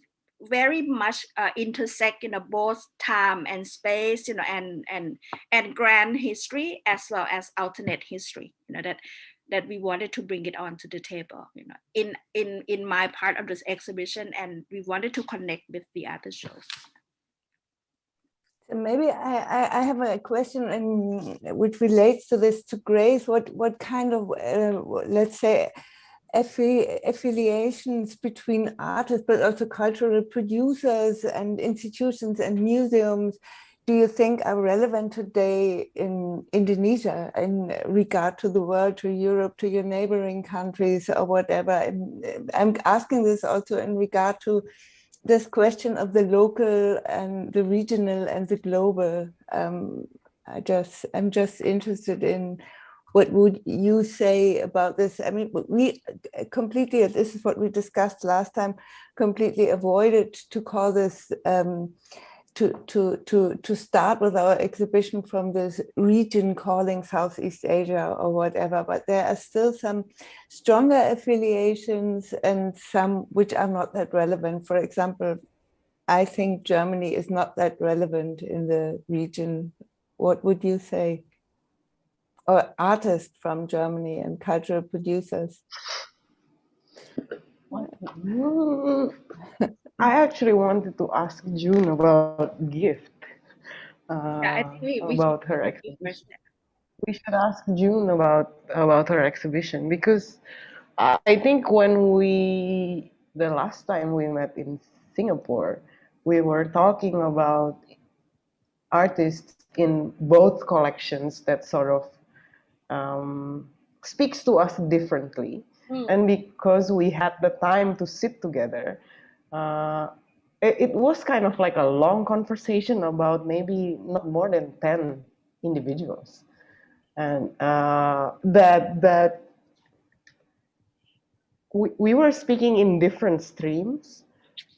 very much intersect, both time and space, and grand history as well as alternate history, that we wanted to bring it onto the table, in my part of this exhibition, and we wanted to connect with the other shows. So maybe I have a question which relates to this, to Grace. What kind of let's say affiliations between artists, but also cultural producers and institutions and museums, do you think are relevant today in Indonesia in regard to the world, to Europe, to your neighboring countries or whatever? I'm asking this also in regard to this question of the local and the regional and the global. I'm just interested in what would you say about this? I mean, we completely, this is what we discussed last time, completely avoided to call this, to start with our exhibition from this region calling Southeast Asia or whatever, but there are still some stronger affiliations and some which are not that relevant. For example, I think Germany is not that relevant in the region. What would you say? Or artists from Germany and cultural producers? I actually wanted to ask June about gift, I think we about her should exhibition. We should ask June about her exhibition, because I think when the last time we met in Singapore, we were talking about artists in both collections that sort of speaks to us differently. And because we had the time to sit together, it was kind of like a long conversation about maybe not more than 10 individuals. and that we were speaking in different streams,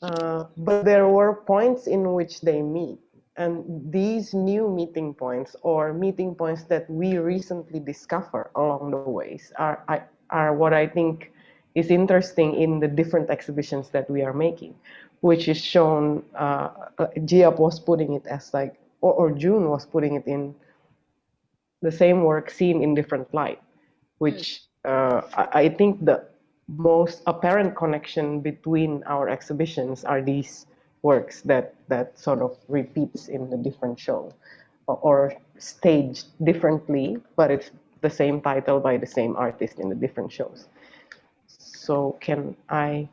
but there were points in which they meet. And these new meeting points, or meeting points that we recently discover along the ways, are what I think is interesting in the different exhibitions that we are making, which is shown, Giap was putting it as like, or June was putting it in the same work seen in different light, which I think the most apparent connection between our exhibitions are these works that sort of repeats in the different show, or staged differently, but it's the same title by the same artist in the different shows. So can I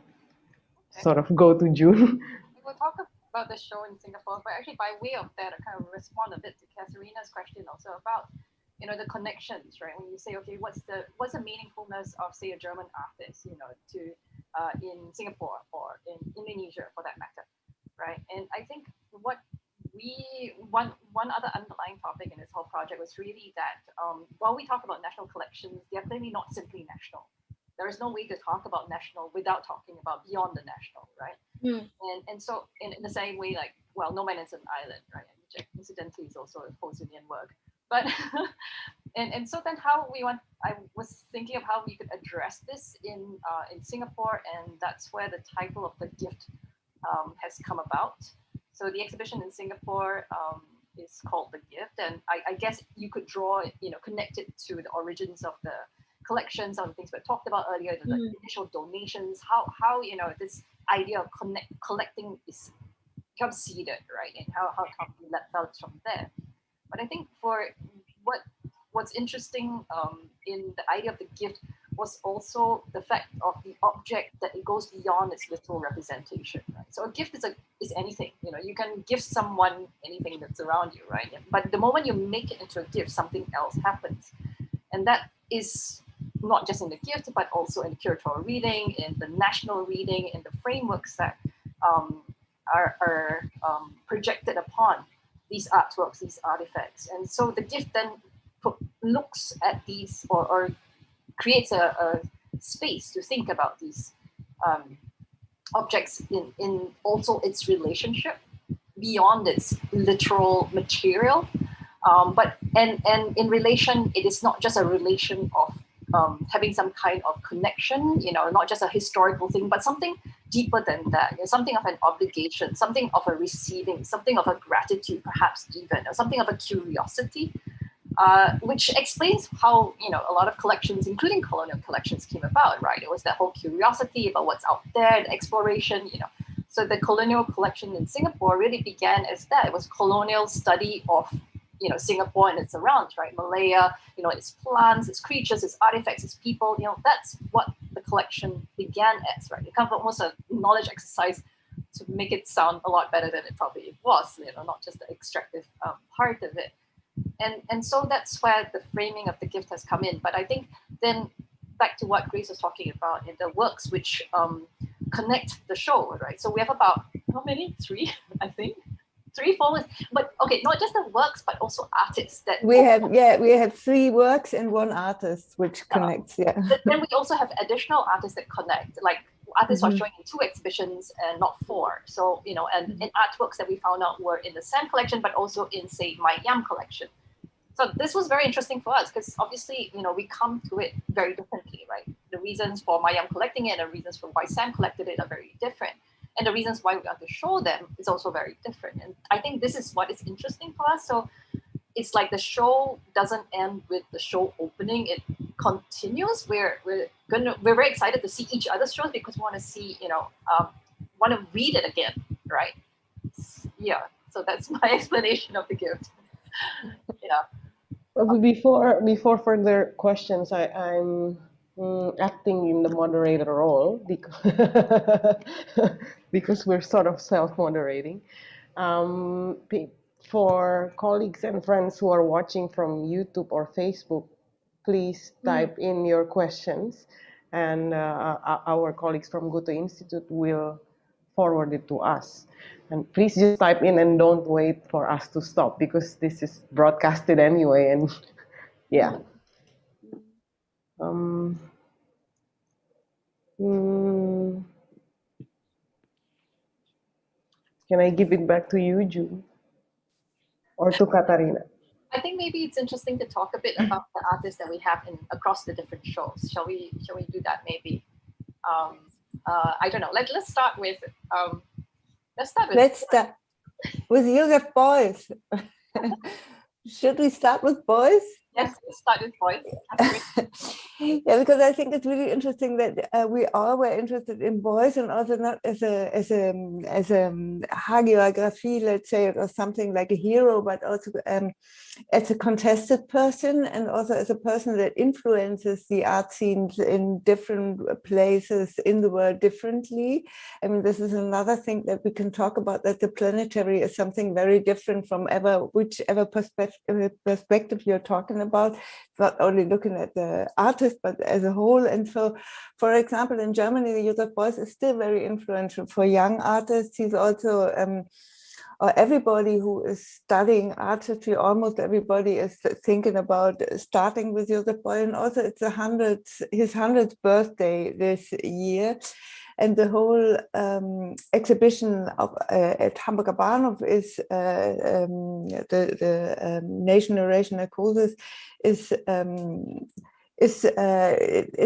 sort of go to June? We'll talk about the show in Singapore, but actually by way of that, I kind of respond a bit to Katharina's question also about, you know, the connections, right? When you say, okay, what's the meaningfulness of, say, a German artist, you know, to in Singapore or in Indonesia for that matter, right? And I think what one other underlying topic in this whole project was really that while we talk about national collections, they are clearly not simply national. There is no way to talk about national without talking about beyond the national, right? And so in the same way, like, well, No Man is an Island, right? Which incidentally is also a post-Union work. But and so then I was thinking of how we could address this in Singapore, and that's where the title of the gift has come about. So the exhibition in Singapore is called The Gift, and I guess you could draw, you know, connect it to the origins of the collections, some of the things we talked about earlier, the initial donations, how you know this idea of collecting is becomes seeded, right, and how come we let felt from there. But I think for what's interesting in the idea of the gift was also the fact of the object, that it goes beyond its literal representation, right? So a gift is anything, you know, you can give someone anything that's around you, right? But the moment you make it into a gift, something else happens. And that is not just in the gift, but also in the curatorial reading, in the national reading, in the frameworks that are projected upon these artworks, these artifacts. And so the gift then looks at these or creates a space to think about these objects in also its relationship beyond its literal material. But in relation, it is not just a relation of having some kind of connection, you know, not just a historical thing, but something deeper than that, you know, something of an obligation, something of a receiving, something of a gratitude, perhaps even, or something of a curiosity, which explains how, you know, a lot of collections, including colonial collections, came about, right? It was that whole curiosity about what's out there, the exploration, you know. So the colonial collection in Singapore really began as that. It was colonial study of, you know, Singapore and its surrounds, right? Malaya, you know, its plants, its creatures, its artifacts, its people, you know, that's what the collection began as, right? It kind of almost a knowledge exercise to make it sound a lot better than it probably was, you know, not just the extractive part of it. And so that's where the framing of the gift has come in. But I think then back to what Grace was talking about in the works which connect the show, right? So we have about, how many? 3, I think. 3 formats, but okay, not just the works, but also artists that we have 3 works and 1 artist which connects. But then we also have additional artists that connect, like artists are showing in 2 exhibitions and not 4. So, you know, and artworks that we found out were in the SAM collection, but also in, say, MAIIAM collection. So this was very interesting for us because obviously, you know, we come to it very differently, right? The reasons for MAIIAM collecting it and the reasons for why SAM collected it are very different. And the reasons why we want to show them is also very different. And I think this is what is interesting for us. So it's like the show doesn't end with the show opening. It continues. We're very excited to see each other's shows because we want to see, you know, want to read it again, right? Yeah. So that's my explanation of the gift. Yeah. Before further questions, I'm acting in the moderator role because we're sort of self-moderating. For colleagues and friends who are watching from YouTube or Facebook, please type in your questions, and our colleagues from Goethe-Institut will forward it to us. And please just type in and don't wait for us to stop because this is broadcasted anyway, and Yeah. Um, mm, can I give it back to you, June, or to Katarina? I think maybe it's interesting to talk a bit about the artists that we have across the different shows. Shall we do that maybe? I don't know. Let's start with let's start with Joseph Beuys. Should we start with Beuys? Yes, let's start with Beuys. Yeah, because I think it's really interesting that we all were interested in Beuys, and also not as a hagiography, let's say, or something like a hero, but also as a contested person, and also as a person that influences the art scenes in different places in the world differently. I mean, this is another thing that we can talk about, that the planetary is something very different from whichever perspective you're talking about. It's not only looking at the artist, but as a whole. And so, for example, in Germany, Joseph Beuys is still very influential for young artists. He's also or everybody who is studying artistry, almost everybody is thinking about starting with Joseph Beuys. And also it's his 100th birthday this year. And the whole exhibition at Hamburger Bahnhof is the Nation Narration Causes is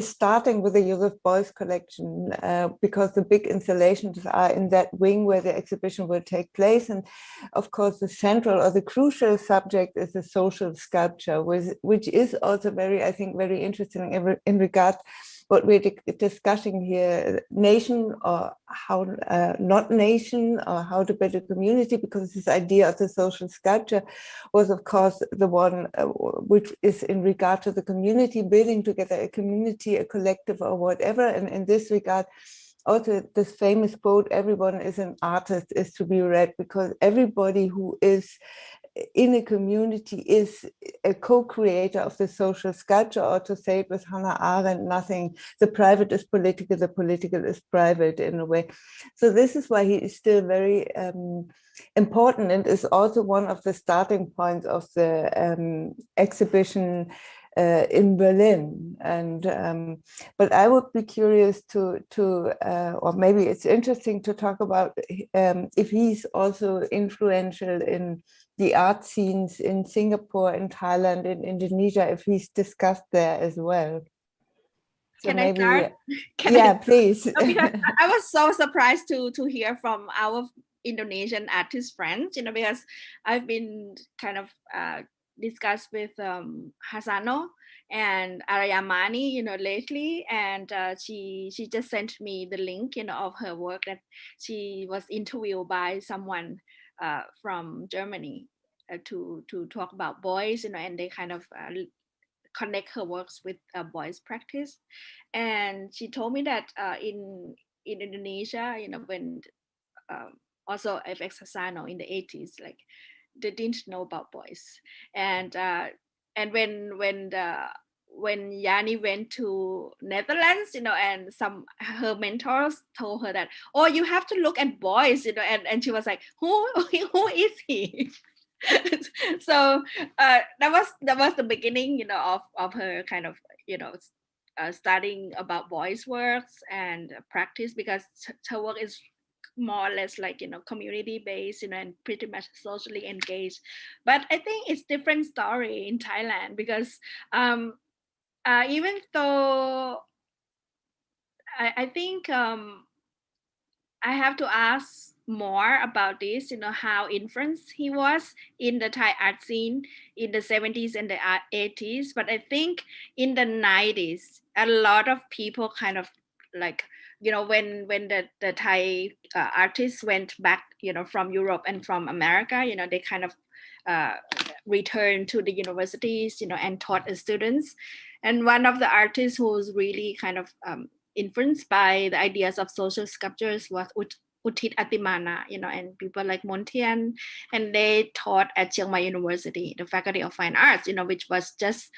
starting with the Joseph Beuys collection because the big installations are in that wing where the exhibition will take place. And of course, the central or the crucial subject is the social sculpture, which is also I think, very interesting in regard what we're discussing here, nation or how not nation, or how to build a community, because this idea of the social sculpture was, of course, the one which is in regard to the community, building together a community, a collective, or whatever. And in this regard, also this famous quote, "Everyone is an artist," is to be read, because everybody who is in a community is a co-creator of the social sculpture, or to say it with Hannah Arendt, the private is political, the political is private, in a way. So this is why he is still very important, and is also one of the starting points of the exhibition in Berlin. And but I would be curious to or maybe it's interesting to talk about if he's also influential in the art scenes in Singapore, in Thailand, in Indonesia, if he's discussed there as well. So can maybe, I start? Please. No, because I was so surprised to hear from our Indonesian artist friends, because I've been kind of discussed with Hasano and Arayamani, lately, and she just sent me the link, of her work that she was interviewed by someone from Germany to talk about Beuys, and they kind of connect her works with Beuys practice. And she told me that in Indonesia, when also FX Hasano in the 80s, like they didn't know about Beuys, and when Yani went to Netherlands, and her mentors told her that, oh, you have to look at Beuys, and she was like, who is he? So that was the beginning, of her kind of, studying about Beuys' works and practice, because her work is more or less like, community based, and pretty much socially engaged. But I think it's different story in Thailand, because even though I think I have to ask more about this, how influenced he was in the Thai art scene in the 70s and the 80s. But I think in the 90s, a lot of people kind of like, when the Thai artists went back, from Europe and from America, they kind of returned to the universities, and taught the students. And one of the artists who was really kind of influenced by the ideas of social sculptures was Uthit Atimana, and people like Montian, and they taught at Chiang Mai University, the Faculty of Fine Arts, which was just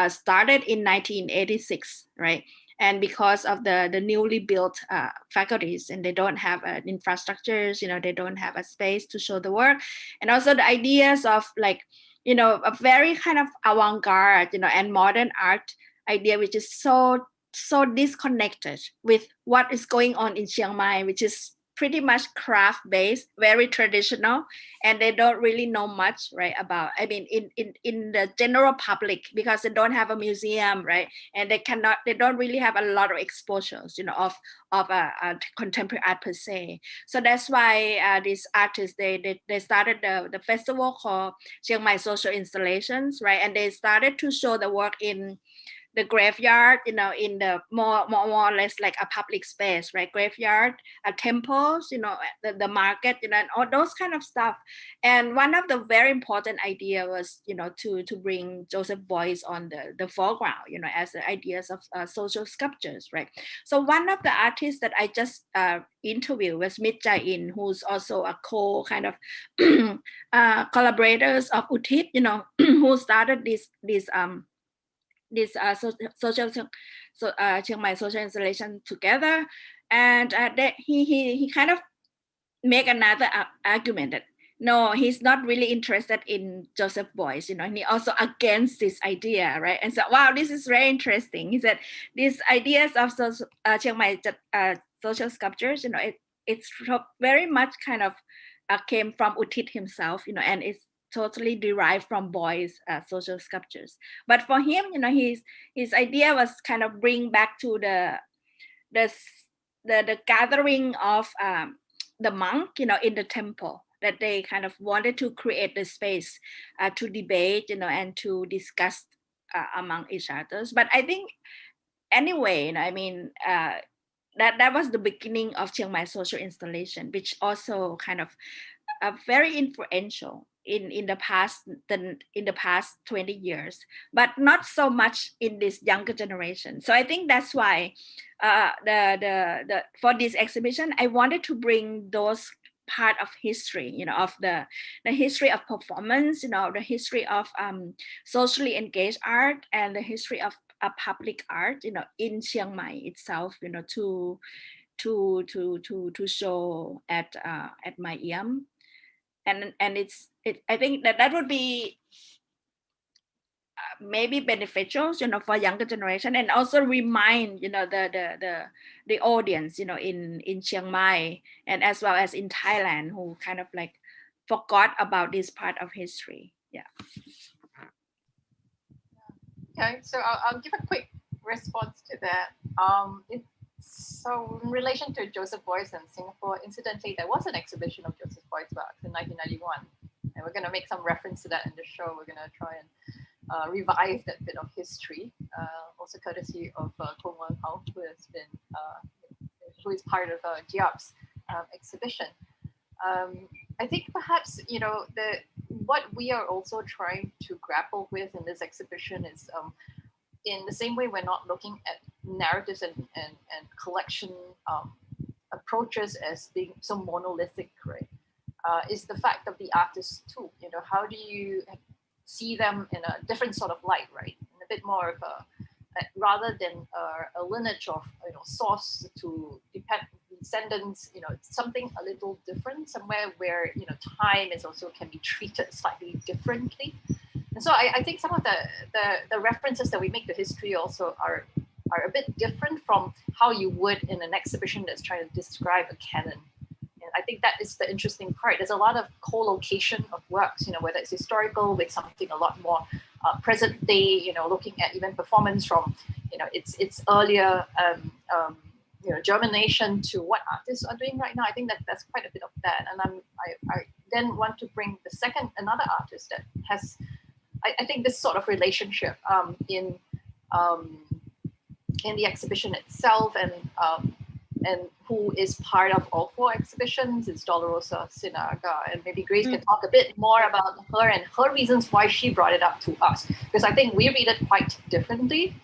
started in 1986, right? And because of the newly built faculties, and they don't have infrastructures, they don't have a space to show the work, and also the ideas of like, a very kind of avant-garde, and modern art idea, which is so disconnected with what is going on in Chiang Mai, which is pretty much craft-based, very traditional, and they don't really know much, right, about, in the general public, because they don't have a museum, right, and they don't really have a lot of exposures, of a contemporary art per se. So that's why these artists, they started the festival called Chiang Mai Social Installations, right, and they started to show the work in the graveyard, in the more or less like a public space, right? Graveyard, temples, the market, and all those kind of stuff. And one of the very important idea was, to bring Joseph Beuys on the foreground, as the ideas of social sculptures, right? So one of the artists that I just interviewed was Mit Jae-in, who's also a kind of collaborators of Utit, who started this Chiang Mai social installation together, and he kind of make another argument that no, he's not really interested in Joseph Beuys, and he also against this idea, right? And so, wow, this is very interesting. He said these ideas of Chiang Mai social sculptures, it's very much kind of came from Utit himself, and it's totally derived from Beuys' social sculptures. But for him, his idea was kind of bring back to the gathering of the monk, in the temple, that they kind of wanted to create the space to debate, and to discuss among each other. But I think anyway, that was the beginning of Chiang Mai social installation, which also kind of very influential in the past 20 years, but not so much in this younger generation. So I think that's why for this exhibition, I wanted to bring those part of history, of the history of performance, the history of socially engaged art, and the history of public art, in Chiang Mai itself, to show at MAIIAM. And I think that would be maybe beneficial, for younger generation, and also remind, the audience, in Chiang Mai, and as well as in Thailand, who kind of like forgot about this part of history. Yeah. Okay, so I'll give a quick response to that. So in relation to Joseph Beuys in Singapore, incidentally, there was an exhibition of Joseph Beuys' works in 1991. And we're going to make some reference to that in the show. We're going to try and revive that bit of history, also courtesy of Kong Wen Hao, who is part of Giap's exhibition. I think perhaps, what we are also trying to grapple with in this exhibition is, in the same way we're not looking at narratives and collection approaches as being so monolithic, right? Is the fact of the artist too. How do you see them in a different sort of light, right? And a bit more of rather than a lineage of source to descendants, it's something a little different, somewhere where time is also can be treated slightly differently. And so I think some of the references that we make to history also are a bit different from how you would in an exhibition that's trying to describe a canon. And I think that is the interesting part. There's a lot of co-location of works, whether it's historical with something a lot more present day, looking at even performance from, its earlier germination to what artists are doing right now. I think that's quite a bit of that. And I then want to bring another artist that has, I think, this sort of relationship in the exhibition itself, and who is part of all 4 exhibitions is Dolorosa Sinaga. And maybe Grace can talk a bit more about her and her reasons why she brought it up to us, because I think we read it quite differently.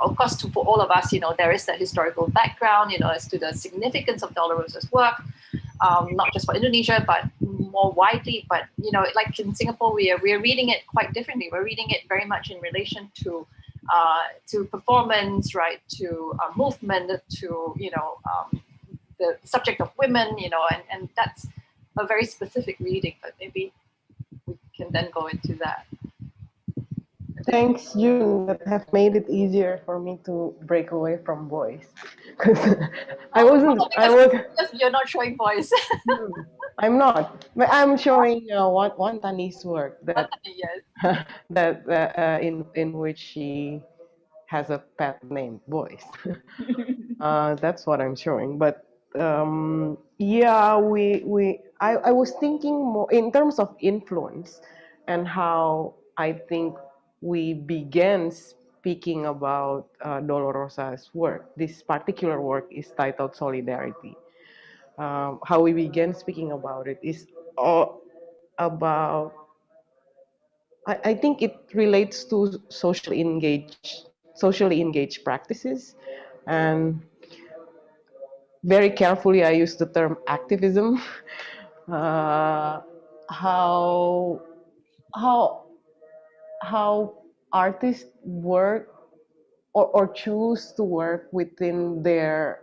Of course, for all of us, there is that historical background, as to the significance of Dolorosa's work, not just for Indonesia, but more widely. But, like in Singapore, we are reading it quite differently. We're reading it very much in relation to performance, right, to movement, to, the subject of women, and that's a very specific reading. But maybe we can then go into that. Thanks, June, that have made it easier for me to break away from voice. Because I was. Because you're not showing voice. I'm not, but I'm showing Wantani's work that Yes. that in which she has a pet named Voice. That's what I'm showing. But yeah, I was thinking more in terms of influence and how I think we began speaking about Dolorosa's work. This particular work is titled Solidarity. How we began speaking about it is all about, I think it relates to socially engaged practices, and very carefully I use the term activism. How artists work or choose to work within their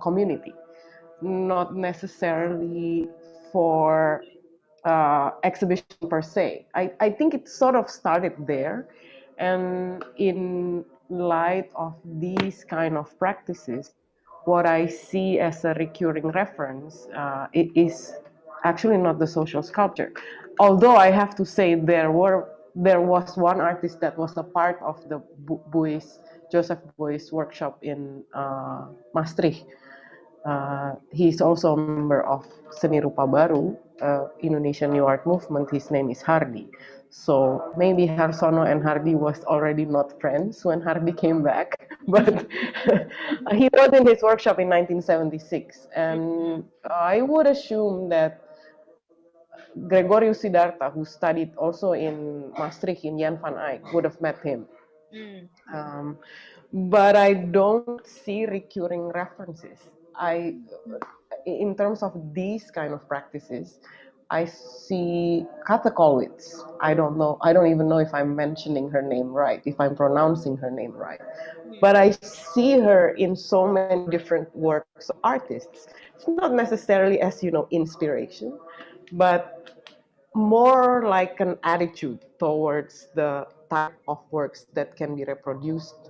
community, not necessarily for exhibition per se. I think it sort of started there, and in light of these kind of practices, what I see as a recurring reference it is actually not the social sculpture. Although I have to say there was one artist that was a part of the Joseph Beuys workshop in Maastricht. He's also a member of Seni Rupa Baru, Indonesian New Art Movement. His name is Hardy. So maybe Harsono and Hardy was already not friends when Hardy came back, but he was in his workshop in 1976. And I would assume that Gregorius Siddhartha, who studied also in Maastricht in Jan van Eyck, would have met him. But I don't see recurring references. In terms of these kind of practices, I see Kata Kollwitz. I don't even know if I'm mentioning her name right, if I'm pronouncing her name right. But I see her in so many different works of artists. It's not necessarily as, inspiration, but more like an attitude towards the type of works that can be reproduced,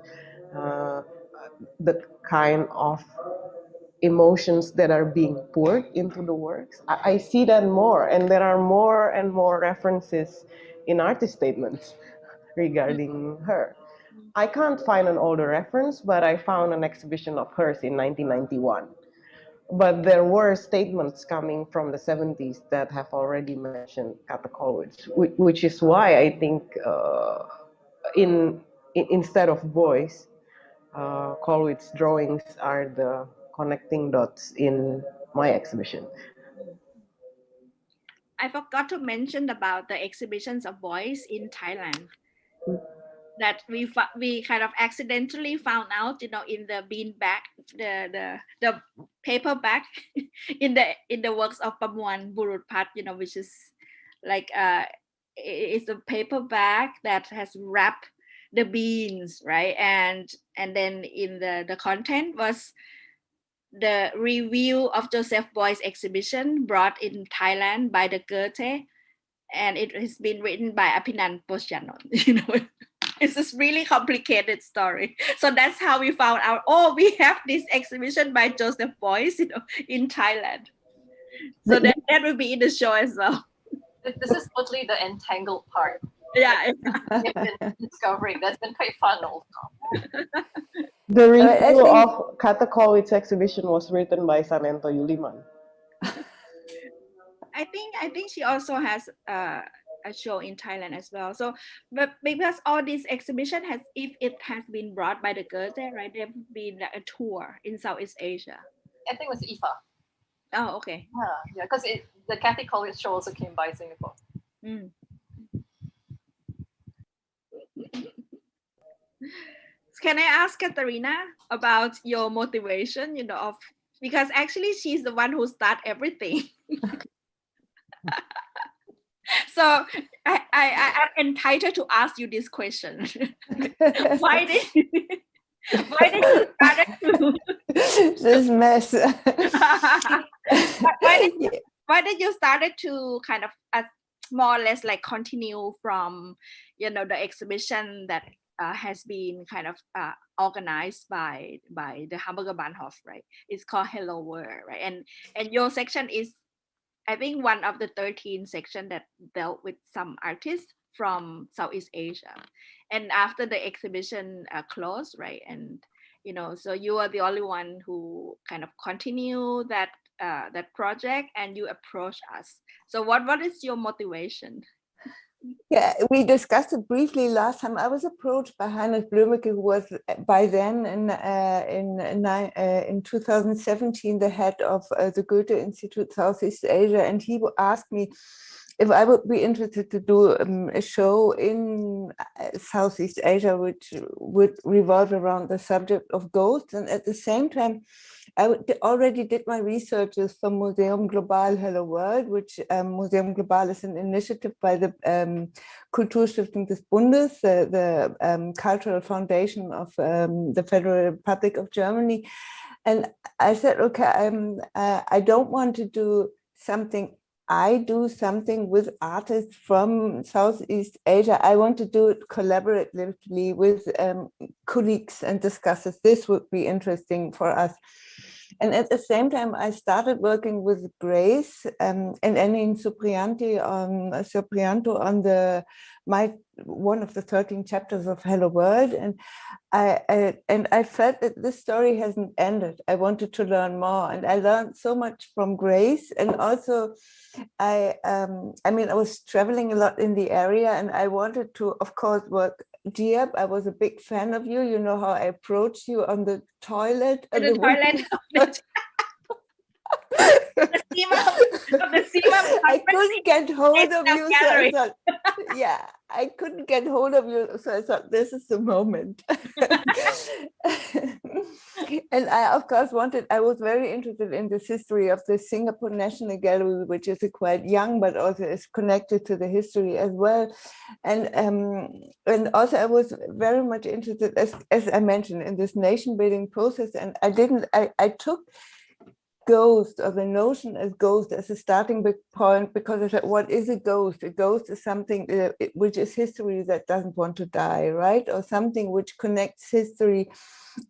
the kind of emotions that are being poured into the works. I see that more, and there are more and more references in artist statements regarding her. I can't find an older reference, but I found an exhibition of hers in 1991. But there were statements coming from the 70s that have already mentioned Kata Kollwitz, which is why I think instead of voice, Kollwitz drawings are the connecting dots in my exhibition. I forgot to mention about the exhibitions of boys in Thailand that we kind of accidentally found out, in the bean bag, the paper bag in the works of Pamuan Burutpat, which is like it's a paper bag that has wrapped the beans, right? And then in the content was the review of Joseph Beuys' exhibition brought in Thailand by the Goethe, and it has been written by Apinan Posjanon. It's a really complicated story. So that's how we found out, we have this exhibition by Joseph Beuys, in Thailand. So that will be in the show as well. This is totally the entangled part. Yeah. We've been discovering. That's been quite fun also. The review of Kata Kollwitz exhibition was written by Sanento Yuliman. I think she also has a show in Thailand as well. So, but because all this exhibition if it has been brought by the Goethe, right? There've been like a tour in Southeast Asia. I think it was IFA. Oh, okay. Yeah, because the Kathy Kollwitz show also came by Singapore. Can I ask Katharina about your motivation, because actually she's the one who started everything. So I'm entitled to ask you this question. Why did you start to this mess? Why did you start to kind of more or less like continue from, you know, the exhibition that has been kind of organized by the Hamburger Bahnhof, right? It's called Hello World, right? And your section is, I think, one of the 13 sections that dealt with some artists from Southeast Asia. And after the exhibition closed, right? And, you know, so you are the only one who kind of continue that that project, and you approach us. So what is your motivation? Yeah, we discussed it briefly last time. I was approached by Heinrich Blömecke, who was by then in 2017 the head of the Goethe-Institut Southeast Asia, and he asked me if I would be interested to do a show in Southeast Asia, which would revolve around the subject of ghosts. And at the same time, I already did my researches for Museum Global Hello World, which Museum Global is an initiative by the Kulturstiftung des Bundes, the cultural foundation of the Federal Republic of Germany. And I said, okay, I don't want to do something. I do something with artists from Southeast Asia. I want to do it collaboratively with colleagues and discuss it. This would be interesting for us. And at the same time, I started working with Grace and Enin Suprianto on one of the 13 chapters of Hello World. And I felt that this story hasn't ended. I wanted to learn more, and I learned so much from Grace. And also, I was traveling a lot in the area, and I wanted to, of course, work. June, I was a big fan of you. You know how I approached you on the toilet. I couldn't get hold of you, so I thought, yeah, I couldn't get hold of you, so I thought, this is the moment. And I, of course, I was very interested in this history of the Singapore National Gallery, which is quite young, but also is connected to the history as well. And also I was very much interested, as I mentioned, in this nation building process. And I took ghost, or the notion as ghost, as a starting point, because I said, what is a ghost? A ghost is something which is history that doesn't want to die, right? Or something which connects history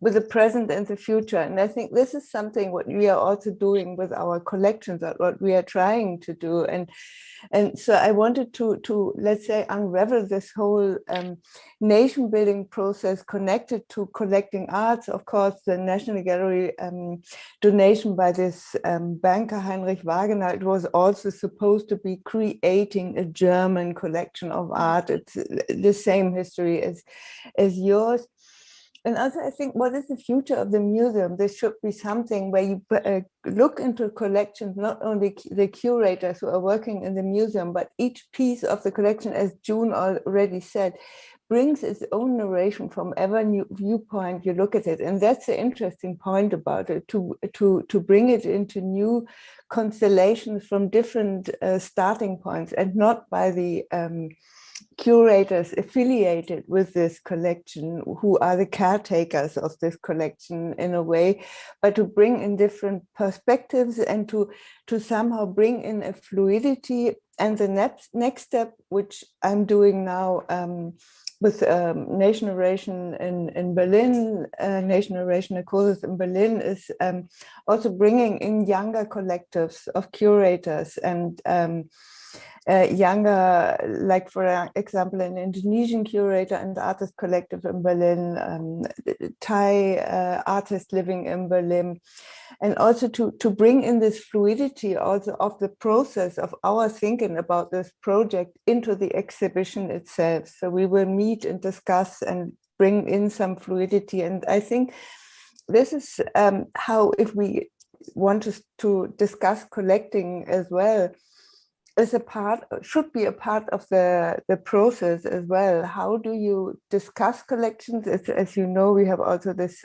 with the present and the future. And I think this is something what we are also doing with our collections, or what we are trying to do. And so I wanted to let's say, unravel this whole nation building process connected to collecting arts. Of course, the National Gallery donation by this banker Heinrich Wagener, it was also supposed to be creating a German collection of art. It's the same history as yours. And also, I think, what is the future of the museum? There should be something where you look into collections, not only the curators who are working in the museum, but each piece of the collection, as June already said, brings its own narration from every new viewpoint you look at it. And that's the interesting point about it, to bring it into new constellations from different starting points, and not by the curators affiliated with this collection, who are the caretakers of this collection in a way, but to bring in different perspectives, and to somehow bring in a fluidity. And the next step, which I'm doing now with Nation Narration in Berlin, Nation Narration courses in Berlin, is also bringing in younger collectives of curators, and younger, like for example, an Indonesian curator and artist collective in Berlin, Thai artists living in Berlin, and also to bring in this fluidity also of the process of our thinking about this project into the exhibition itself. So we will meet and discuss and bring in some fluidity. And I think this is how, if we want to discuss collecting as well, should be a part of the process as well. How do you discuss collections? As you know, we have also this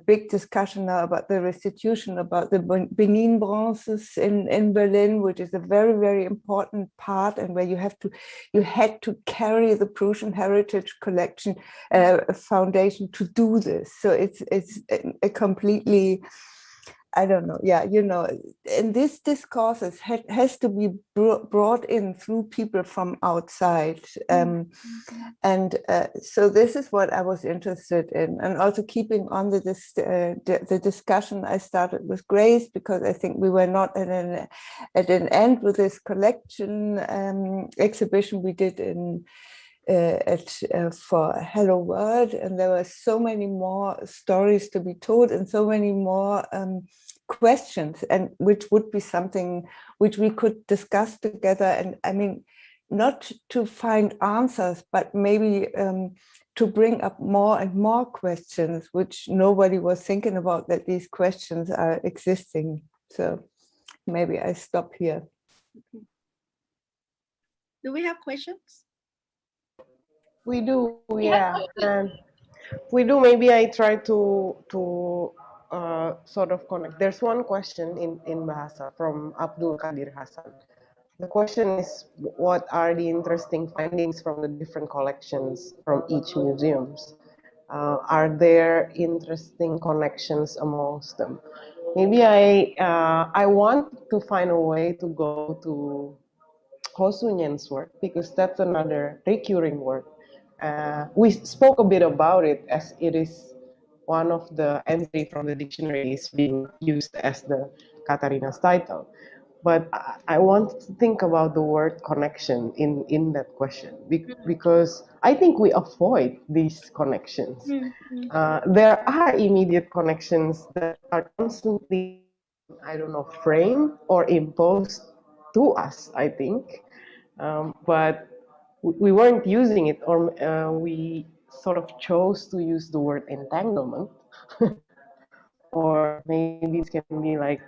big discussion now about the restitution, about the Benin bronzes in Berlin, which is a very, very important part, and where you had to carry the Prussian Heritage Collection Foundation to do this. So it's a completely I don't know. Yeah, and this discourses has to be brought in through people from outside. And so this is what I was interested in, and also keeping on the discussion I started with Grace, because I think we were not at an end with this collection exhibition we did in for Hello World, and there were so many more stories to be told and so many more questions, and which would be something which we could discuss together. And I mean, not to find answers, but maybe to bring up more and more questions which nobody was thinking about, that these questions are existing. So maybe I stop here. Do we have questions? We do, yeah, and we do. Maybe I try to sort of connect. There's one question in Bahasa from Abdul Qadir Hassan. The question is, what are the interesting findings from the different collections from each museums? Are there interesting connections amongst them? Maybe I want to find a way to go to Ho Sun-yen's work, because that's another recurring work. We spoke a bit about it, as it is one of the entry from the dictionary is being used as the Katharina's title. But I want to think about the word connection in that question, because I think we avoid these connections. There are immediate connections that are constantly, I don't know, framed or imposed to us, I think. But we weren't using it, or we sort of chose to use the word entanglement. Or maybe it can be like,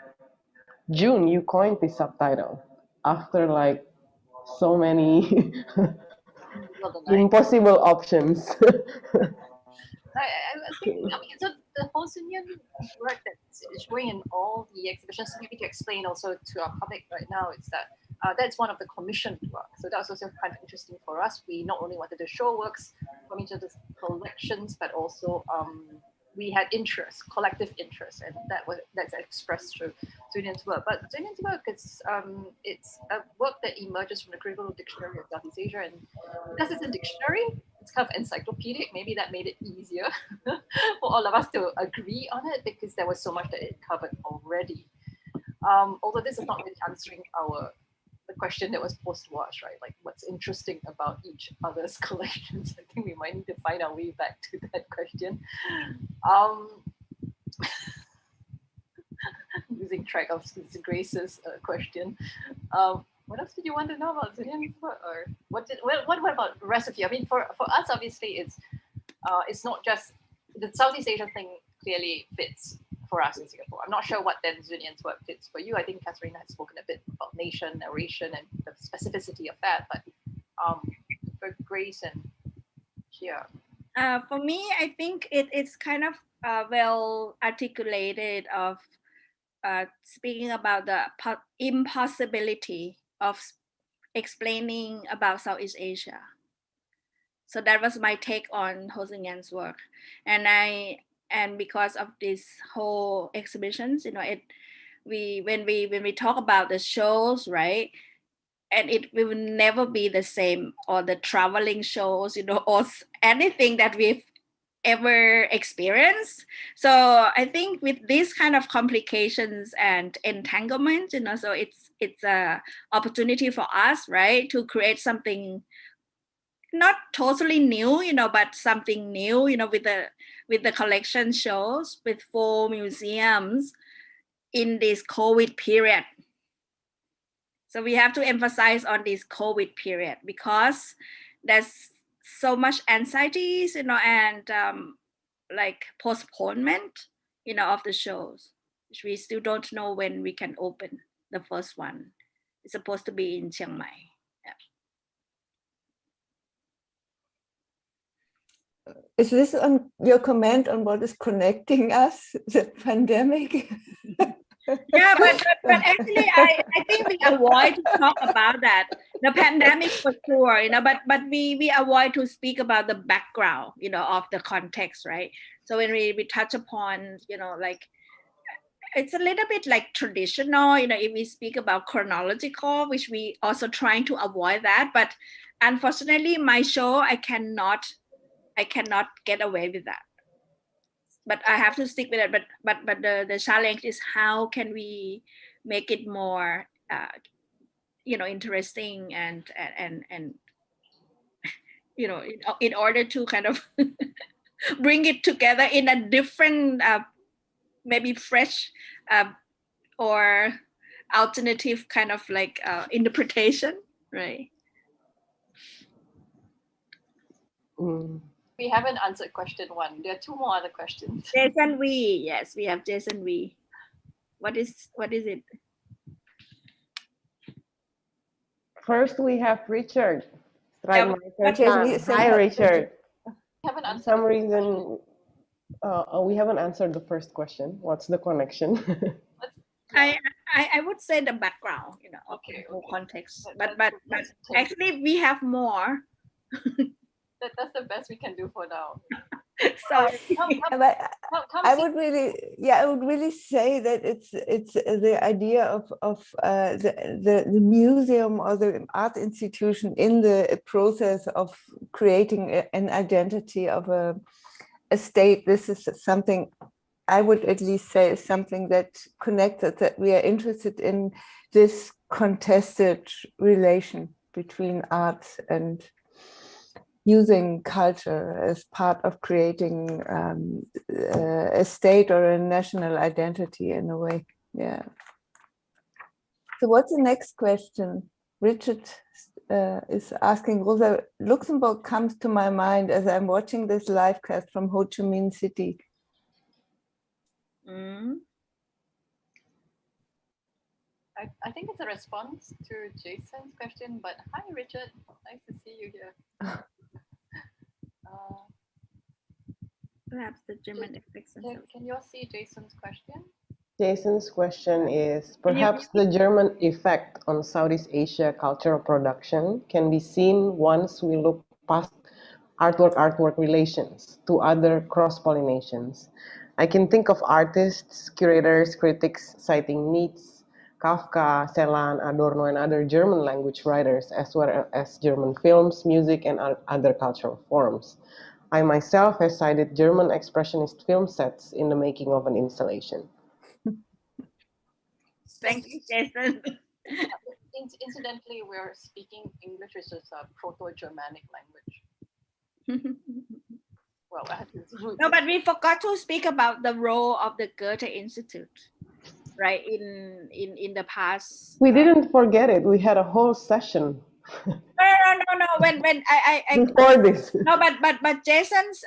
June, you coined this subtitle after like so many impossible options. I was thinking, I mean, so the Ho Sun-yen work that's showing in all the exhibitions, maybe to explain also to our public right now, is that that's one of the commissioned work. So that was also kind of interesting for us. We not only wanted to show works from each of the collections, but also we had interest, collective interest, and that's expressed through Zunyan's work. But Zunyan's work is it's a work that emerges from the critical dictionary of Southeast Asia, and because it's a dictionary, it's kind of encyclopedic. Maybe that made it easier for all of us to agree on it, because there was so much that it covered already. Although this is not really answering the question that was posed to us, right? Like, what's interesting about each other's collections? I think we might need to find our way back to that question. Losing track of Grace's question. What else did you want to know about Zunyan's work, or what about the rest of you? I mean, for us, obviously, it's not just the Southeast Asia thing. Clearly fits for us in Singapore. I'm not sure what then Zunyan's work fits for you. I think Katharina has spoken a bit about nation, narration, and the specificity of that. But for Grace and Chia. For me, I think it's kind of well articulated of speaking about the impossibility of explaining about Southeast Asia. So that was my take on Ho Sun-yen's work, and because of this whole exhibitions, when we talk about the shows, right, and it will never be the same, or the traveling shows, or anything that we've ever experienced. So I think with these kind of complications and entanglement, so it's a opportunity for us, right, to create something not totally new, but something new, with the collection shows with 4 museums in this COVID period. So we have to emphasize on this COVID period, because there's so much anxieties, and like postponement, of the shows, which we still don't know when we can open the first one. It's supposed to be in Chiang Mai. Is this on your comment on what is connecting us, the pandemic? Yeah, but actually, I think we avoid to talk about that. The pandemic for sure, but we avoid to speak about the background, of the context, right? So when we touch upon, like it's a little bit like traditional, if we speak about chronological, which we also trying to avoid that, but unfortunately my show, I cannot get away with that, but I have to stick with it. But the challenge is how can we make it more interesting and in order to kind of bring it together in a different maybe fresh or alternative kind of like interpretation, right? We haven't answered question 1. There are 2 more other questions. Jason Wee, yes, we have Jason Wee. What is it? First, we have Richard. Yeah, Hi, Richard. We haven't answered. For some reason, we haven't answered the first question. What's the connection? I would say the background, Okay. Context. But actually, we have more. That's the best we can do for now. Sorry. I would really say that it's the idea of the museum or the art institution in the process of creating an identity of a state. This is something I would at least say is something that connected, that we are interested in this contested relation between art and using culture as part of creating a state or a national identity in a way. Yeah. So what's the next question? Richard is asking, Rosa Luxemburg comes to my mind as I'm watching this live cast from Ho Chi Minh City. I think it's a response to Jason's question, but hi, Richard. Nice to see you here. Perhaps the German effects. Can you all see Jason's question? Jason's question is, perhaps the German effect on Southeast Asia cultural production can be seen once we look past artwork relations to other cross-pollinations. I can think of artists, curators, critics citing Nietzsche, Kafka, Celan, Adorno, and other German language writers, as well as German films, music, and other cultural forms. I myself have cited German expressionist film sets in the making of an installation. Thank you, Jason. Incidentally, we're speaking English, which is a Proto-Germanic language. Well, no, but we forgot to speak about the role of the Goethe-Institut, right? In the past. We didn't forget it. We had a whole session. No. When I before this. No, but Jason's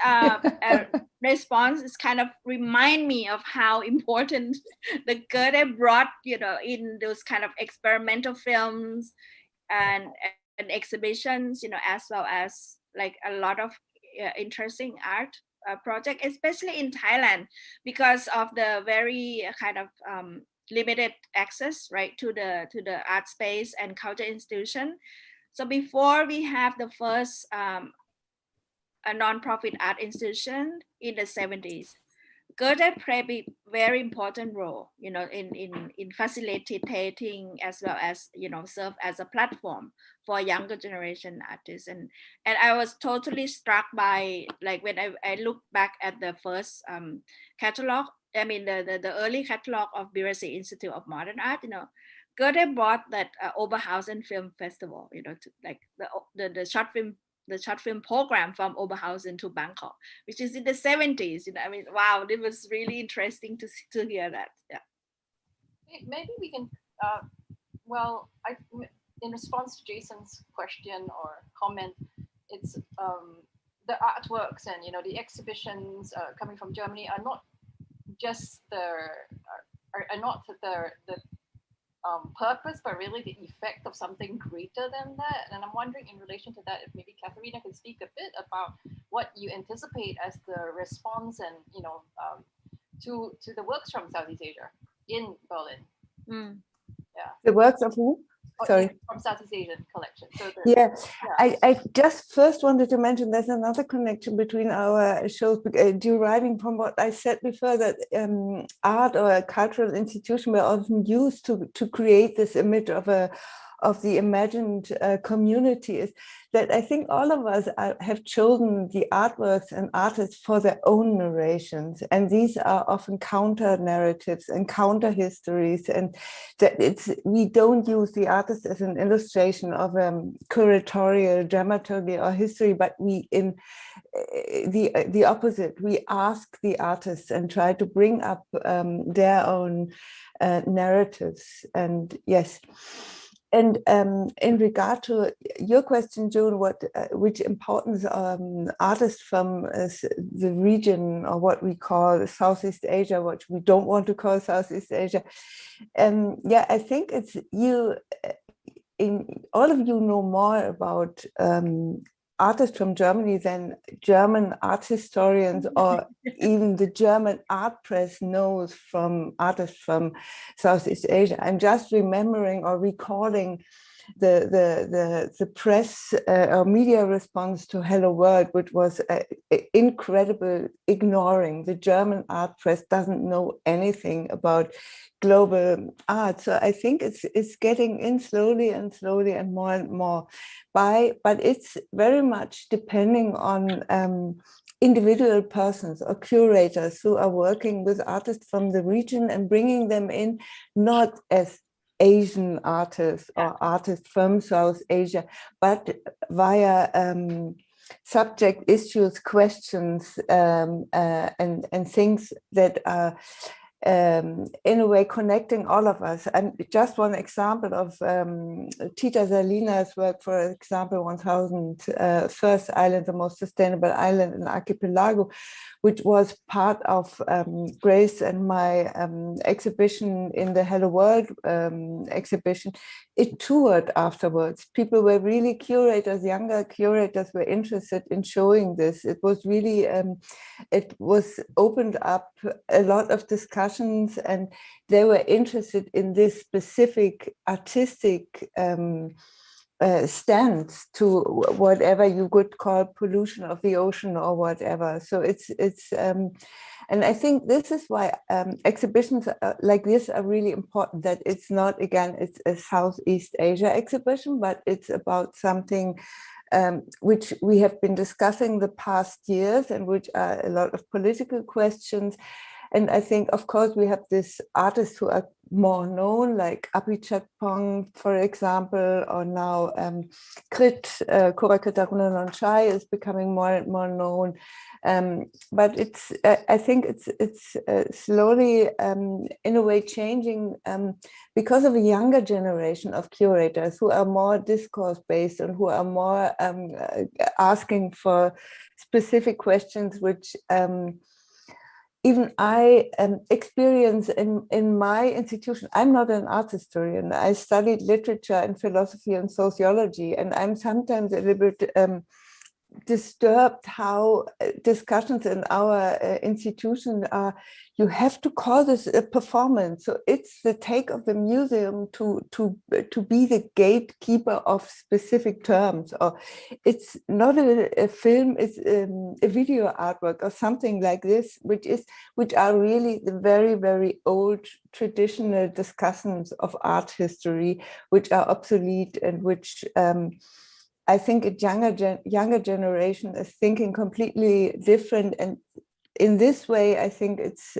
response is kind of remind me of how important the Goethe brought, in those kind of experimental films and exhibitions, as well as like a lot of interesting art project, especially in Thailand, because of the very kind of limited access, right, to the art space and culture institution. So before we have the first a non-profit art institution in the 70s, Goethe played a very important role, in facilitating as well as, serve as a platform for younger generation artists. And I was totally struck by, like, when I look back at the first catalog, I mean, the early catalog of Birasi Institute of Modern Art, Goethe brought that Oberhausen Film Festival, to like the short film program from Oberhausen to Bangkok, which is in the 70s. I mean, wow, it was really interesting to hear that. Yeah. Maybe we can, in response to Jason's question or comment, it's the artworks and the exhibitions coming from Germany are not just are not the purpose, but really the effect of something greater than that. And I'm wondering, in relation to that, if maybe Katharina can speak a bit about what you anticipate as the response and to the works from Southeast Asia in Berlin. Yeah. The works of who? Sorry. From Southeast Asian collection. So Yeah, I just first wanted to mention there's another connection between our shows, deriving from what I said before, that art or a cultural institution were often used to create this image of the imagined community, is that I think all of us have chosen the artworks and artists for their own narrations, and these are often counter narratives and counter histories, and that we don't use the artist as an illustration of curatorial dramaturgy or history, but we in the opposite. We ask the artists and try to bring up their own narratives. And yes. And in regard to your question, June, which importance artists from the region, or what we call Southeast Asia, what we don't want to call Southeast Asia, yeah, I think it's you. All of you know more about artists from Germany than German art historians or even the German art press knows from artists from Southeast Asia. I'm just remembering or recalling the press or media response to Hello World, which was incredible, ignoring. The German art press doesn't know anything about global art. So I think it's getting in slowly and more and more but it's very much depending on individual persons or curators who are working with artists from the region and bringing them in, not as Asian artists or artists from South Asia, but via subject issues, questions, and things that are in a way connecting all of us. And just one example of Tita Salina's work, for example, 1000 First Island, the most sustainable island in archipelago, which was part of Grace and my exhibition in the Hello World exhibition. It toured afterwards. People were really curators, younger curators were interested in showing this. It was really, it was opened up a lot of discussions, and they were interested in this specific artistic stance to whatever you could call pollution of the ocean or whatever. So it's and I think this is why exhibitions like this are really important, that it's not, again, it's a Southeast Asia exhibition, but it's about something which we have been discussing the past years, and which are a lot of political questions. And I think, of course, we have these artists who are more known, like Apichatpong, for example, or now Gridthiya is becoming more and more known. But it's, I think it's slowly, in a way, changing because of a younger generation of curators who are more discourse-based and who are more asking for specific questions, which even I experience in my institution. I'm not an art historian. I studied literature and philosophy and sociology, and I'm sometimes a little bit disturbed how discussions in our institution are, you have to call this a performance. So it's the take of the museum to be the gatekeeper of specific terms, or it's not a film, it's a video artwork or something like this, which are really the very, very old traditional discussions of art history, which are obsolete, and which I think a younger generation is thinking completely different. And in this way, I think it's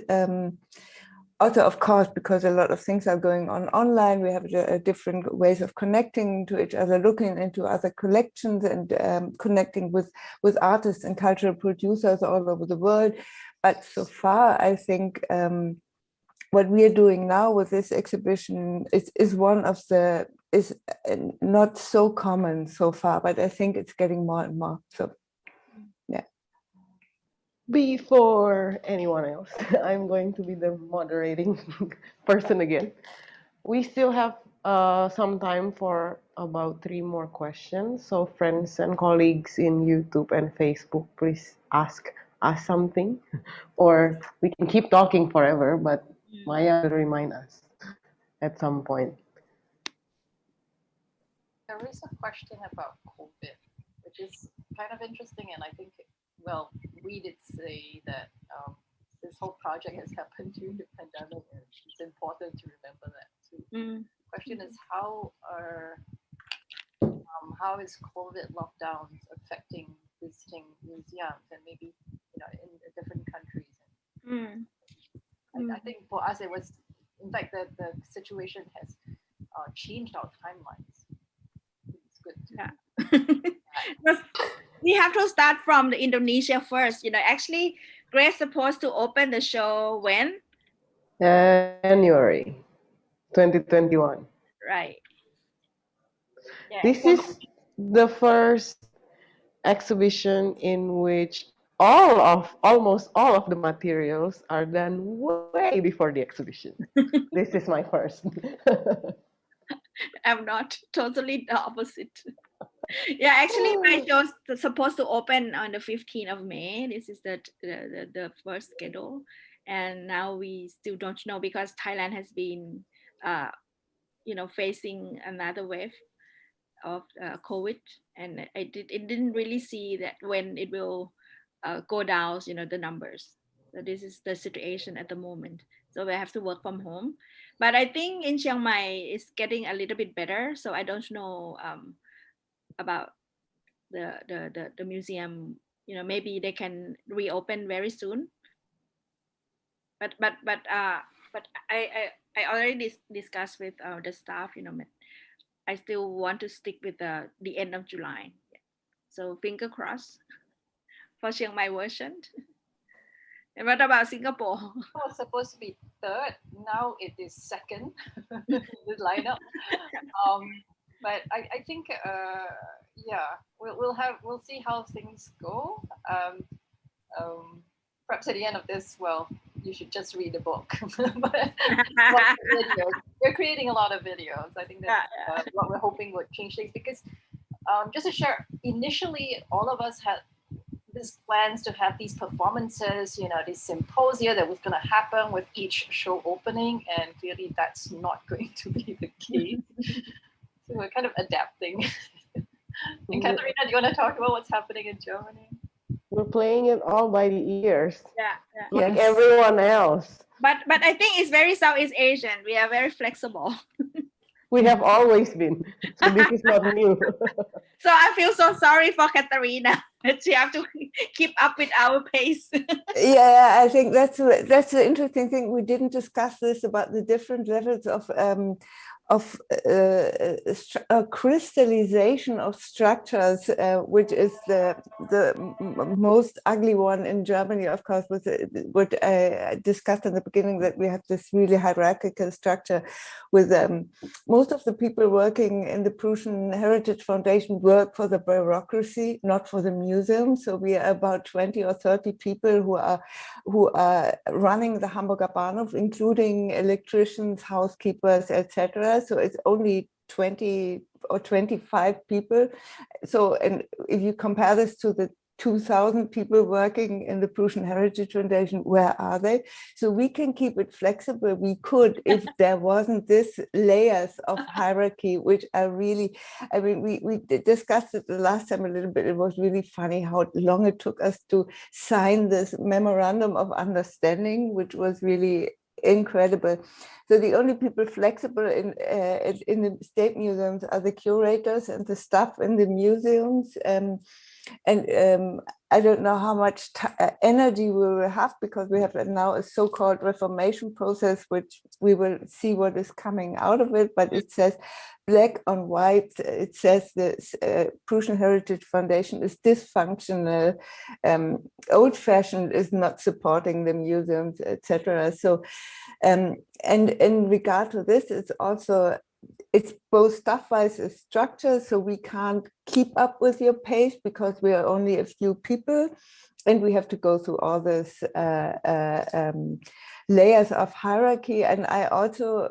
also, of course, because a lot of things are going on online, we have different ways of connecting to each other, looking into other collections, and connecting with artists and cultural producers all over the world. But so far, I think what we are doing now with this exhibition is one of the, is not so common so far, but I think it's getting more and more. So, yeah. Before anyone else, I'm going to be the moderating person again. We still have some time for about 3 more questions. So friends and colleagues in YouTube and Facebook, please ask us something, or we can keep talking forever, but Maya will remind us at some point. there is a question about COVID, which is kind of interesting, and I think, well, we did say that this whole project has happened during the pandemic, and it's important to remember that too. The question is, how is COVID lockdowns affecting visiting museums, and maybe in different countries? I think for us it was, in fact, the situation has changed our timelines. It's good. We have to start from the Indonesia first. Actually, Grace supposed to open the show when? January 2021. Right. Yeah. This is the first exhibition in which almost all of the materials are done way before the exhibition. This is my first. I'm not, totally the opposite. Yeah, actually my show's supposed to open on the 15th of May. This is the first schedule, and now we still don't know because Thailand has been facing another wave of COVID, and it didn't really see that when it will go down, the numbers. So this is the situation at the moment. So we have to work from home. But I think in Chiang Mai it's getting a little bit better. So I don't know about the museum. Maybe they can reopen very soon. But I already discussed with the staff. I still want to stick with the end of July. So finger crossed for Chiang Mai version. And what about Singapore? It was supposed to be third. Now it is second. The lineup. But I think we'll see how things go. Perhaps at the end of this, well, you should just read the book. But we're creating a lot of videos. I think that's what we're hoping would change things, because just to share, initially all of us had these plans to have these performances, this symposia that was going to happen with each show opening, and clearly that's not going to be the case. So we're kind of adapting. And Katharina, do you want to talk about what's happening in Germany? We're playing it all by the ears. Like Yes. everyone else. But I think it's very Southeast Asian. We are very flexible. We have always been. So this is not new. So I feel so sorry for Katharina that she have to keep up with our pace. Yeah, I think that's the interesting thing. We didn't discuss this about the different levels of crystallization of structures, which is the most ugly one in Germany, of course, was what I discussed in the beginning, that we have this really hierarchical structure with most of the people working in the Prussian Heritage Foundation work for the bureaucracy, not for the museum. So we are about 20 or 30 people who are running the Hamburger Bahnhof, including electricians, housekeepers, etc. So it's only 20 or 25 people. So, and if you compare this to the 2,000 people working in the Prussian Heritage Foundation, where are they? So we can keep it flexible. We could, if there wasn't this layers of hierarchy, which are really, I mean, we discussed it the last time a little bit. It was really funny how long it took us to sign this memorandum of understanding, which was really incredible. So the only people flexible in the state museums are the curators and the staff in the museums. I don't know how much energy we will have, because we have now a so-called reformation process, which we will see what is coming out of it. But it says black on white, it says the Prussian Heritage Foundation is dysfunctional, old-fashioned, is not supporting the museums, etc. So, and in regard to this, it's both stuff-wise as structure, so we can't keep up with your pace because we are only a few people, and we have to go through all this layers of hierarchy. And I also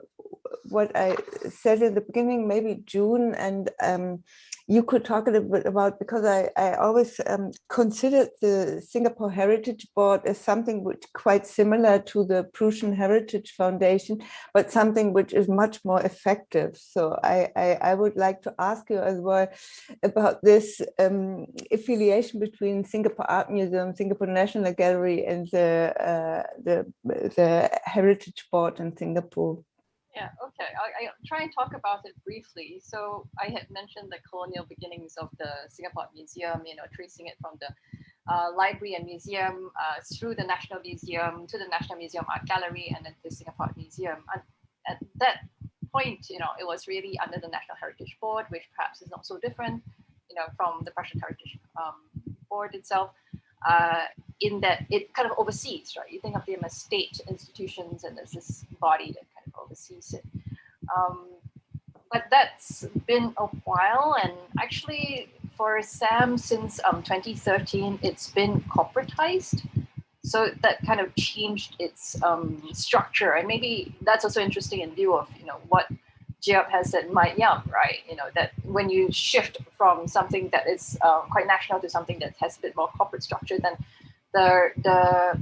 what I said in the beginning, maybe June and you could talk a little bit about, because I always considered the Singapore Heritage Board as something which quite similar to the Prussian Heritage Foundation, but something which is much more effective. So I would like to ask you as well about this affiliation between Singapore Art Museum, Singapore National Gallery, and the Heritage Board in Singapore. Yeah, okay. I'll try and talk about it briefly. So I had mentioned the colonial beginnings of the Singapore Museum, tracing it from the library and museum through the National Museum to the National Museum Art Gallery and then the Singapore Art Museum. And at that point, it was really under the National Heritage Board, which perhaps is not so different, from the Prussian Heritage Board itself. In that it kind of oversees, right? You think of them as state institutions, and there's this body that kind of oversees it. But that's been a while, and actually for SAM since 2013, it's been corporatized. So that kind of changed its structure, and maybe that's also interesting in view of what Yap has said, MAIIAM, right? That when you shift from something that is quite national to something that has a bit more corporate structure, then the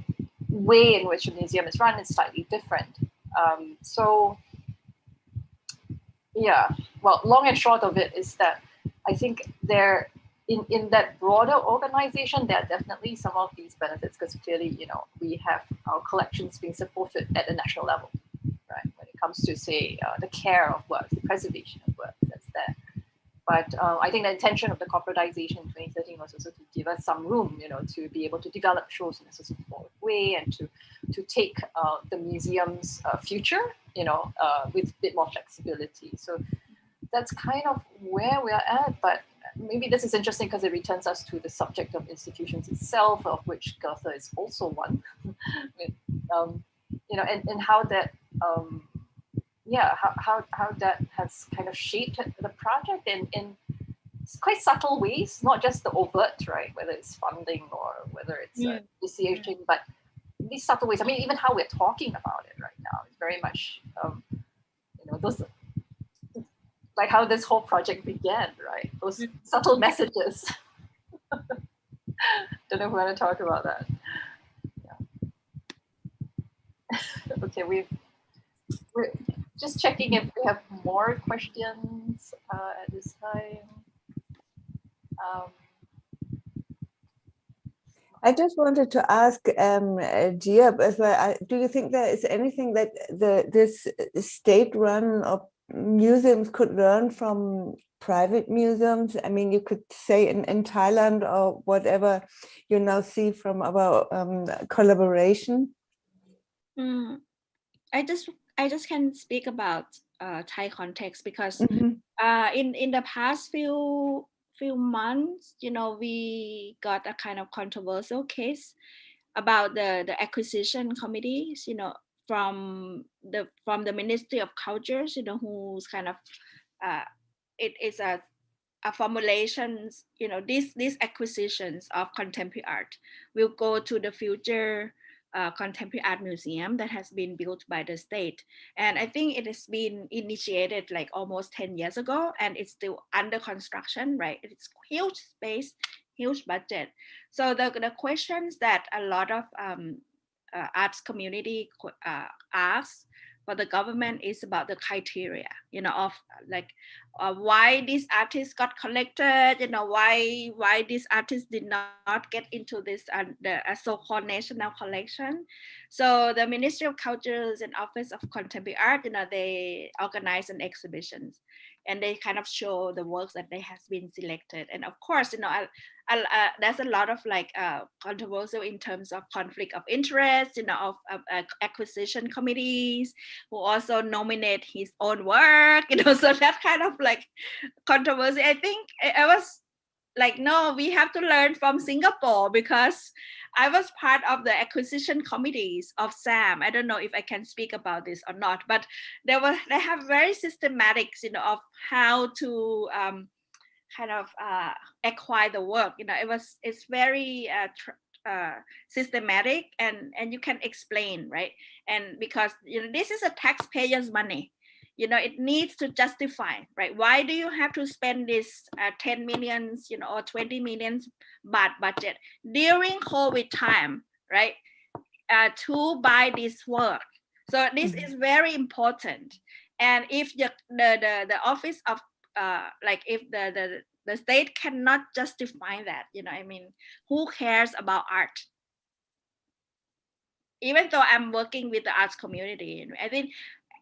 way in which a museum is run is slightly different. So yeah, well, long and short of it is that I think there, in that broader organization, there are definitely some of these benefits, because clearly, we have our collections being supported at the national level, right? When it comes to, say, the care of works, the preservation of works, that's there. But I think the intention of the corporatization in 2013 was also to give us some room, to be able to develop shows in a sustainable way, and to take the museum's future, with a bit more flexibility. So that's kind of where we are at. But maybe this is interesting because it returns us to the subject of institutions itself, of which Goethe is also one. And how that. How that has kind of shaped the project in quite subtle ways, not just the overt, right? Whether it's funding or whether it's initiation, but these subtle ways. I mean, even how we're talking about it right now is very much, those, like how this whole project began, right? Those subtle messages. Don't know if we want to talk about that. Yeah. Okay, we're just checking if we have more questions at this time. I just wanted to ask Gia as well. Do you think there is anything that this state-run or museums could learn from private museums? I mean, you could say in Thailand or whatever you now see from our collaboration. I just can speak about Thai context, because in the past few months, we got a kind of controversial case about the acquisition committees, from the Ministry of Cultures, who's kind of it is a formulations, these acquisitions of contemporary art will go to the future Contemporary Art Museum that has been built by the state. And I think it has been initiated like almost 10 years ago, and it's still under construction, right? It's huge space, huge budget. So the questions that a lot of arts community asks for the government is about the criteria, of like why these artists got collected, why these artists did not get into this the so-called national collection. So the Ministry of Cultures and Office of Contemporary Art, they organize an exhibitions, and they kind of show the works that they has been selected. And of course, there's a lot of like controversial in terms of conflict of interest, of acquisition committees who also nominate his own work, so that kind of like controversy. I think I was like, no, we have to learn from Singapore, because I was part of the acquisition committees of SAM. I don't know if I can speak about this or not, but they have very systematics, of how to kind of acquire the work. It's very systematic, and you can explain, right? And because this is a taxpayer's money, you know, it needs to justify, right? Why do you have to spend this 10 millions, you know, or 20 millions baht budget during COVID time, right? To buy this work. So this is very important. And if the office of like if the state cannot justify that, you know, I mean, who cares about art? Even though I'm working with the arts community, I think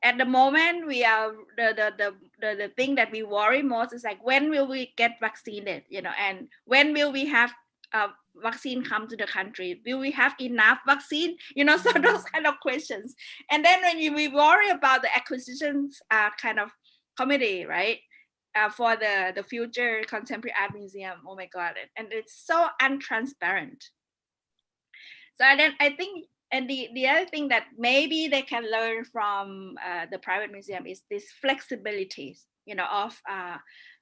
at the moment we are the thing that we worry most is like, when will we get vaccinated, you know, and when will we have vaccine come to the country? Will we have enough vaccine? You know, so those kind of questions. And then when we worry about the acquisitions kind of committee, right? For the future contemporary art museum, oh my God, and it's so untransparent. So then I think, and the other thing that maybe they can learn from the private museum is this flexibility, you know,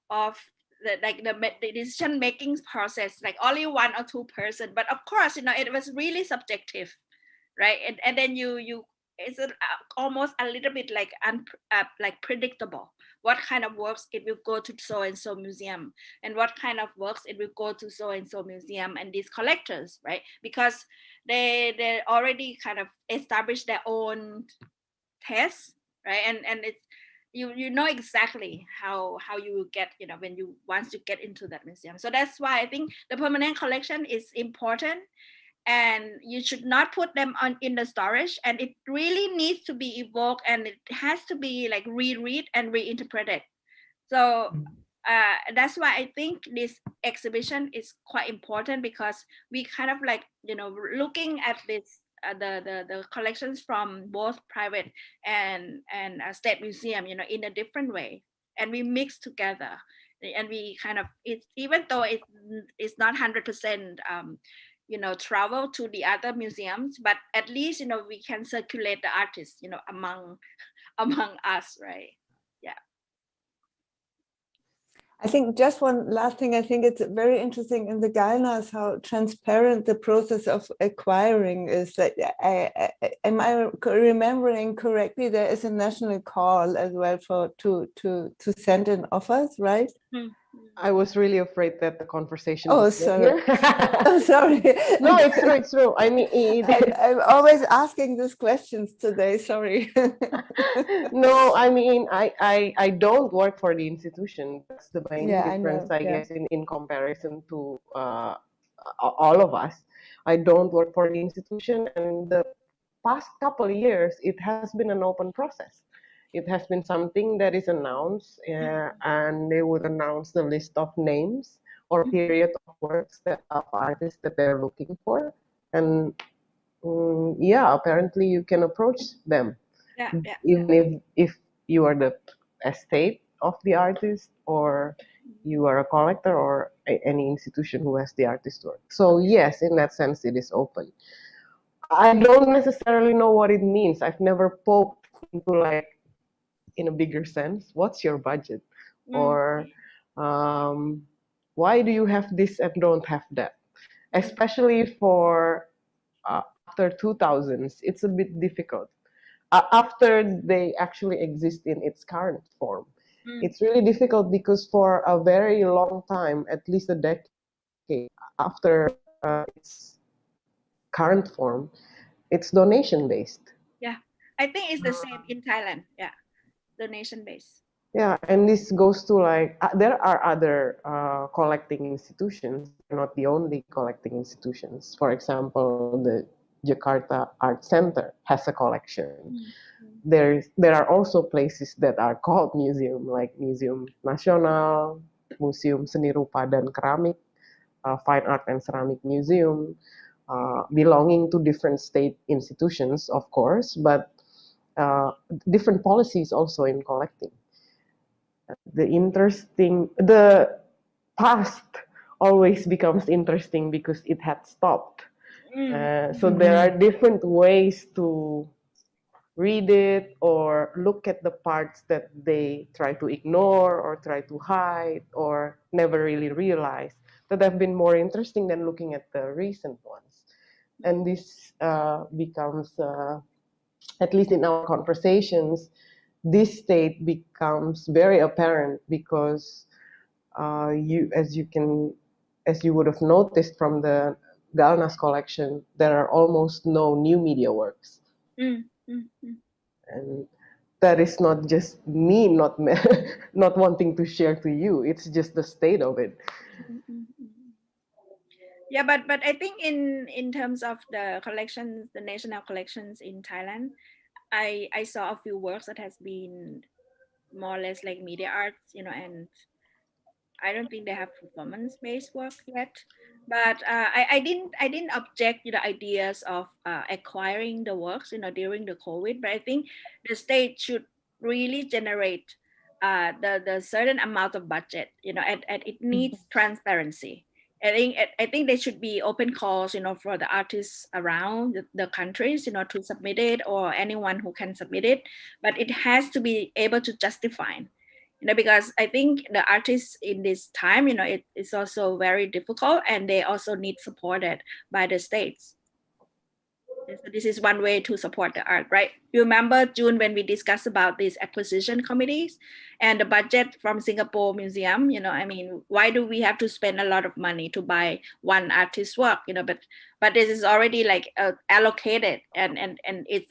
of the decision making process, like only 1 or 2 person. But of course, you know, it was really subjective, right? And then you it's almost a little bit like like predictable. What kind of works it will go to so and so museum, and what kind of works it will go to so and so museum and these collectors, right? Because they already kind of established their own tests, right? And it's you know exactly how you will get, you know, when you once you get into that museum. So that's why I think the permanent collection is important, and you should not put them on in the storage, and it really needs to be evoked, and it has to be like reread and reinterpreted. So that's why I think this exhibition is quite important, because we kind of like, you know, looking at this the collections from both private and state museum, you know, in a different way, and we mix together, and we kind of, it's even though it's not 100% you know, travel to the other museums, but at least, you know, we can circulate the artists, you know, among us, right? Yeah. I think just one last thing, I think it's very interesting in the Gainas how transparent the process of acquiring is. That am I remembering correctly? There is a national call as well for to send in offers, right? Mm-hmm. I was really afraid that the conversation. Oh, sorry. Oh, sorry. No, it's true. It's true. I mean, I'm always asking these questions today. Sorry. No, I mean, I don't work for the institution. That's the main difference, I guess, in comparison to all of us. I don't work for the institution, and the past couple of years, it has been an open process. It has been something that is announced, and they would announce the list of names or period of works that of artists that they're looking for, and yeah, apparently you can approach them. Even if you are the estate of the artist, or you are a collector, or any institution who has the artist work. So yes, in that sense, it is open. I don't necessarily know what it means. I've never poked into, like, in a bigger sense, what's your budget? Or why do you have this and don't have that? Especially for after 2000s, it's a bit difficult. After they actually exist in its current form. It's really difficult because for a very long time, at least a decade after its current form, it's donation-based. Yeah, I think it's the same in Thailand. Yeah, donation-based. Yeah, and this goes to, like, there are other collecting institutions. They're not the only collecting institutions. For example, the Jakarta Art Center has a collection. There are also places that are called museum, like Museum Nasional, Museum Seni Rupa dan Keramik, Fine Art and Ceramic Museum, belonging to different state institutions, of course, but different policies also in collecting. The past always becomes interesting because it had stopped. So there are different ways to read it or look at the parts that they try to ignore or try to hide or never really realize, that have been more interesting than looking at the recent ones. And this becomes, at least in our conversations, this state becomes very apparent because as you would have noticed from the Galnas collection, there are almost no new media works. And that is not just me not not wanting to share to you, it's just the state of it. Yeah, but I think in terms of the collections, the national collections in Thailand, I saw a few works that has been more or less like media arts, you know, and I don't think they have performance-based work yet. But I didn't object to the ideas of acquiring the works, you know, during the COVID. But I think the state should really generate the certain amount of budget, you know, and it needs transparency. I think there should be open calls, you know, for the artists around the countries, you know, to submit it, or anyone who can submit it. But it has to be able to justify, you know, because I think the artists in this time, you know, it's also very difficult, and they also need supported by the states. So this is one way to support the art, right? You remember, June, when we discussed about these acquisition committees and the budget from Singapore Museum, you know, I mean, why do we have to spend a lot of money to buy one artist's work, you know, but this is already like allocated, and it's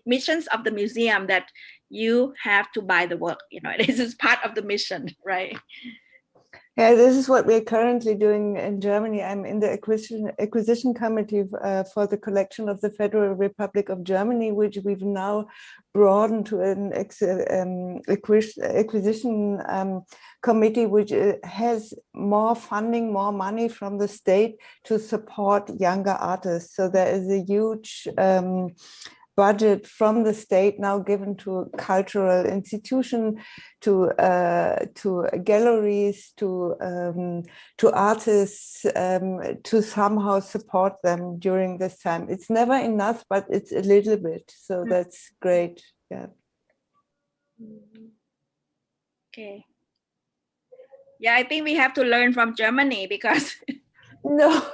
missions of the museum that you have to buy the work, you know, this is part of the mission, right? Yeah, this is what we're currently doing in Germany. I'm in the acquisition committee for the collection of the Federal Republic of Germany, which we've now broadened to an acquisition committee, which has more funding, more money from the state to support younger artists. So there is a huge budget from the state now given to cultural institution, to galleries, to artists, to somehow support them during this time. It's never enough, but it's a little bit. So that's great. Yeah. Okay. Yeah, I think we have to learn from Germany, because no.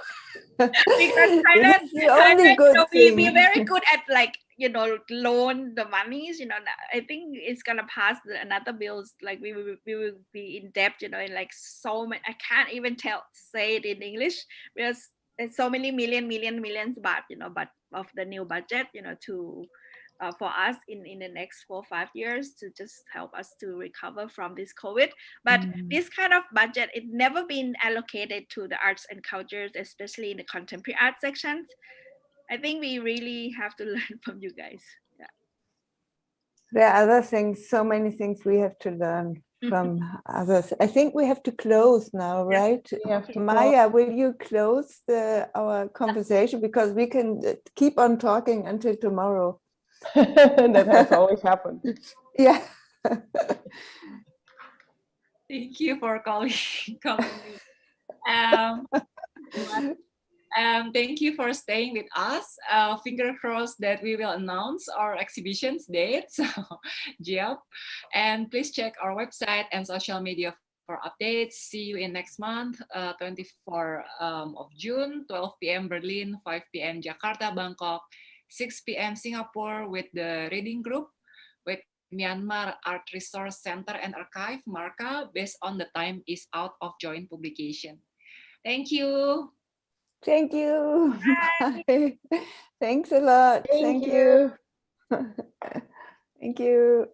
Because Thailand, we're very good at, like, you know, loan the monies, you know. I think it's gonna pass another bills, like we will be in debt, you know, in like so many, I can't even say it in English, because there's so many millions baht, you know, but of the new budget, you know, to for us in the next 4 or 5 years, to just help us to recover from this COVID. But this kind of budget, it never been allocated to the arts and cultures, especially in the contemporary art sections. I think we really have to learn from you guys. Yeah. There are other things, so many things we have to learn from others. I think we have to close now, right? Maya, will you close our conversation, because we can keep on talking until tomorrow. That has always happened. Yeah. Thank you for calling me. Thank you for staying with us. Finger crossed that we will announce our exhibition's dates. Yep. And please check our website and social media for updates. See you in next month, 24 of June, 12 p.m. Berlin, 5 p.m. Jakarta, Bangkok, 6 p.m. Singapore with the reading group with Myanmar Art Resource Center and Archive, MARCA, based on the time is out of joint publication. Thank you. Thank you. Bye. Thanks a lot. Thank you. Thank you.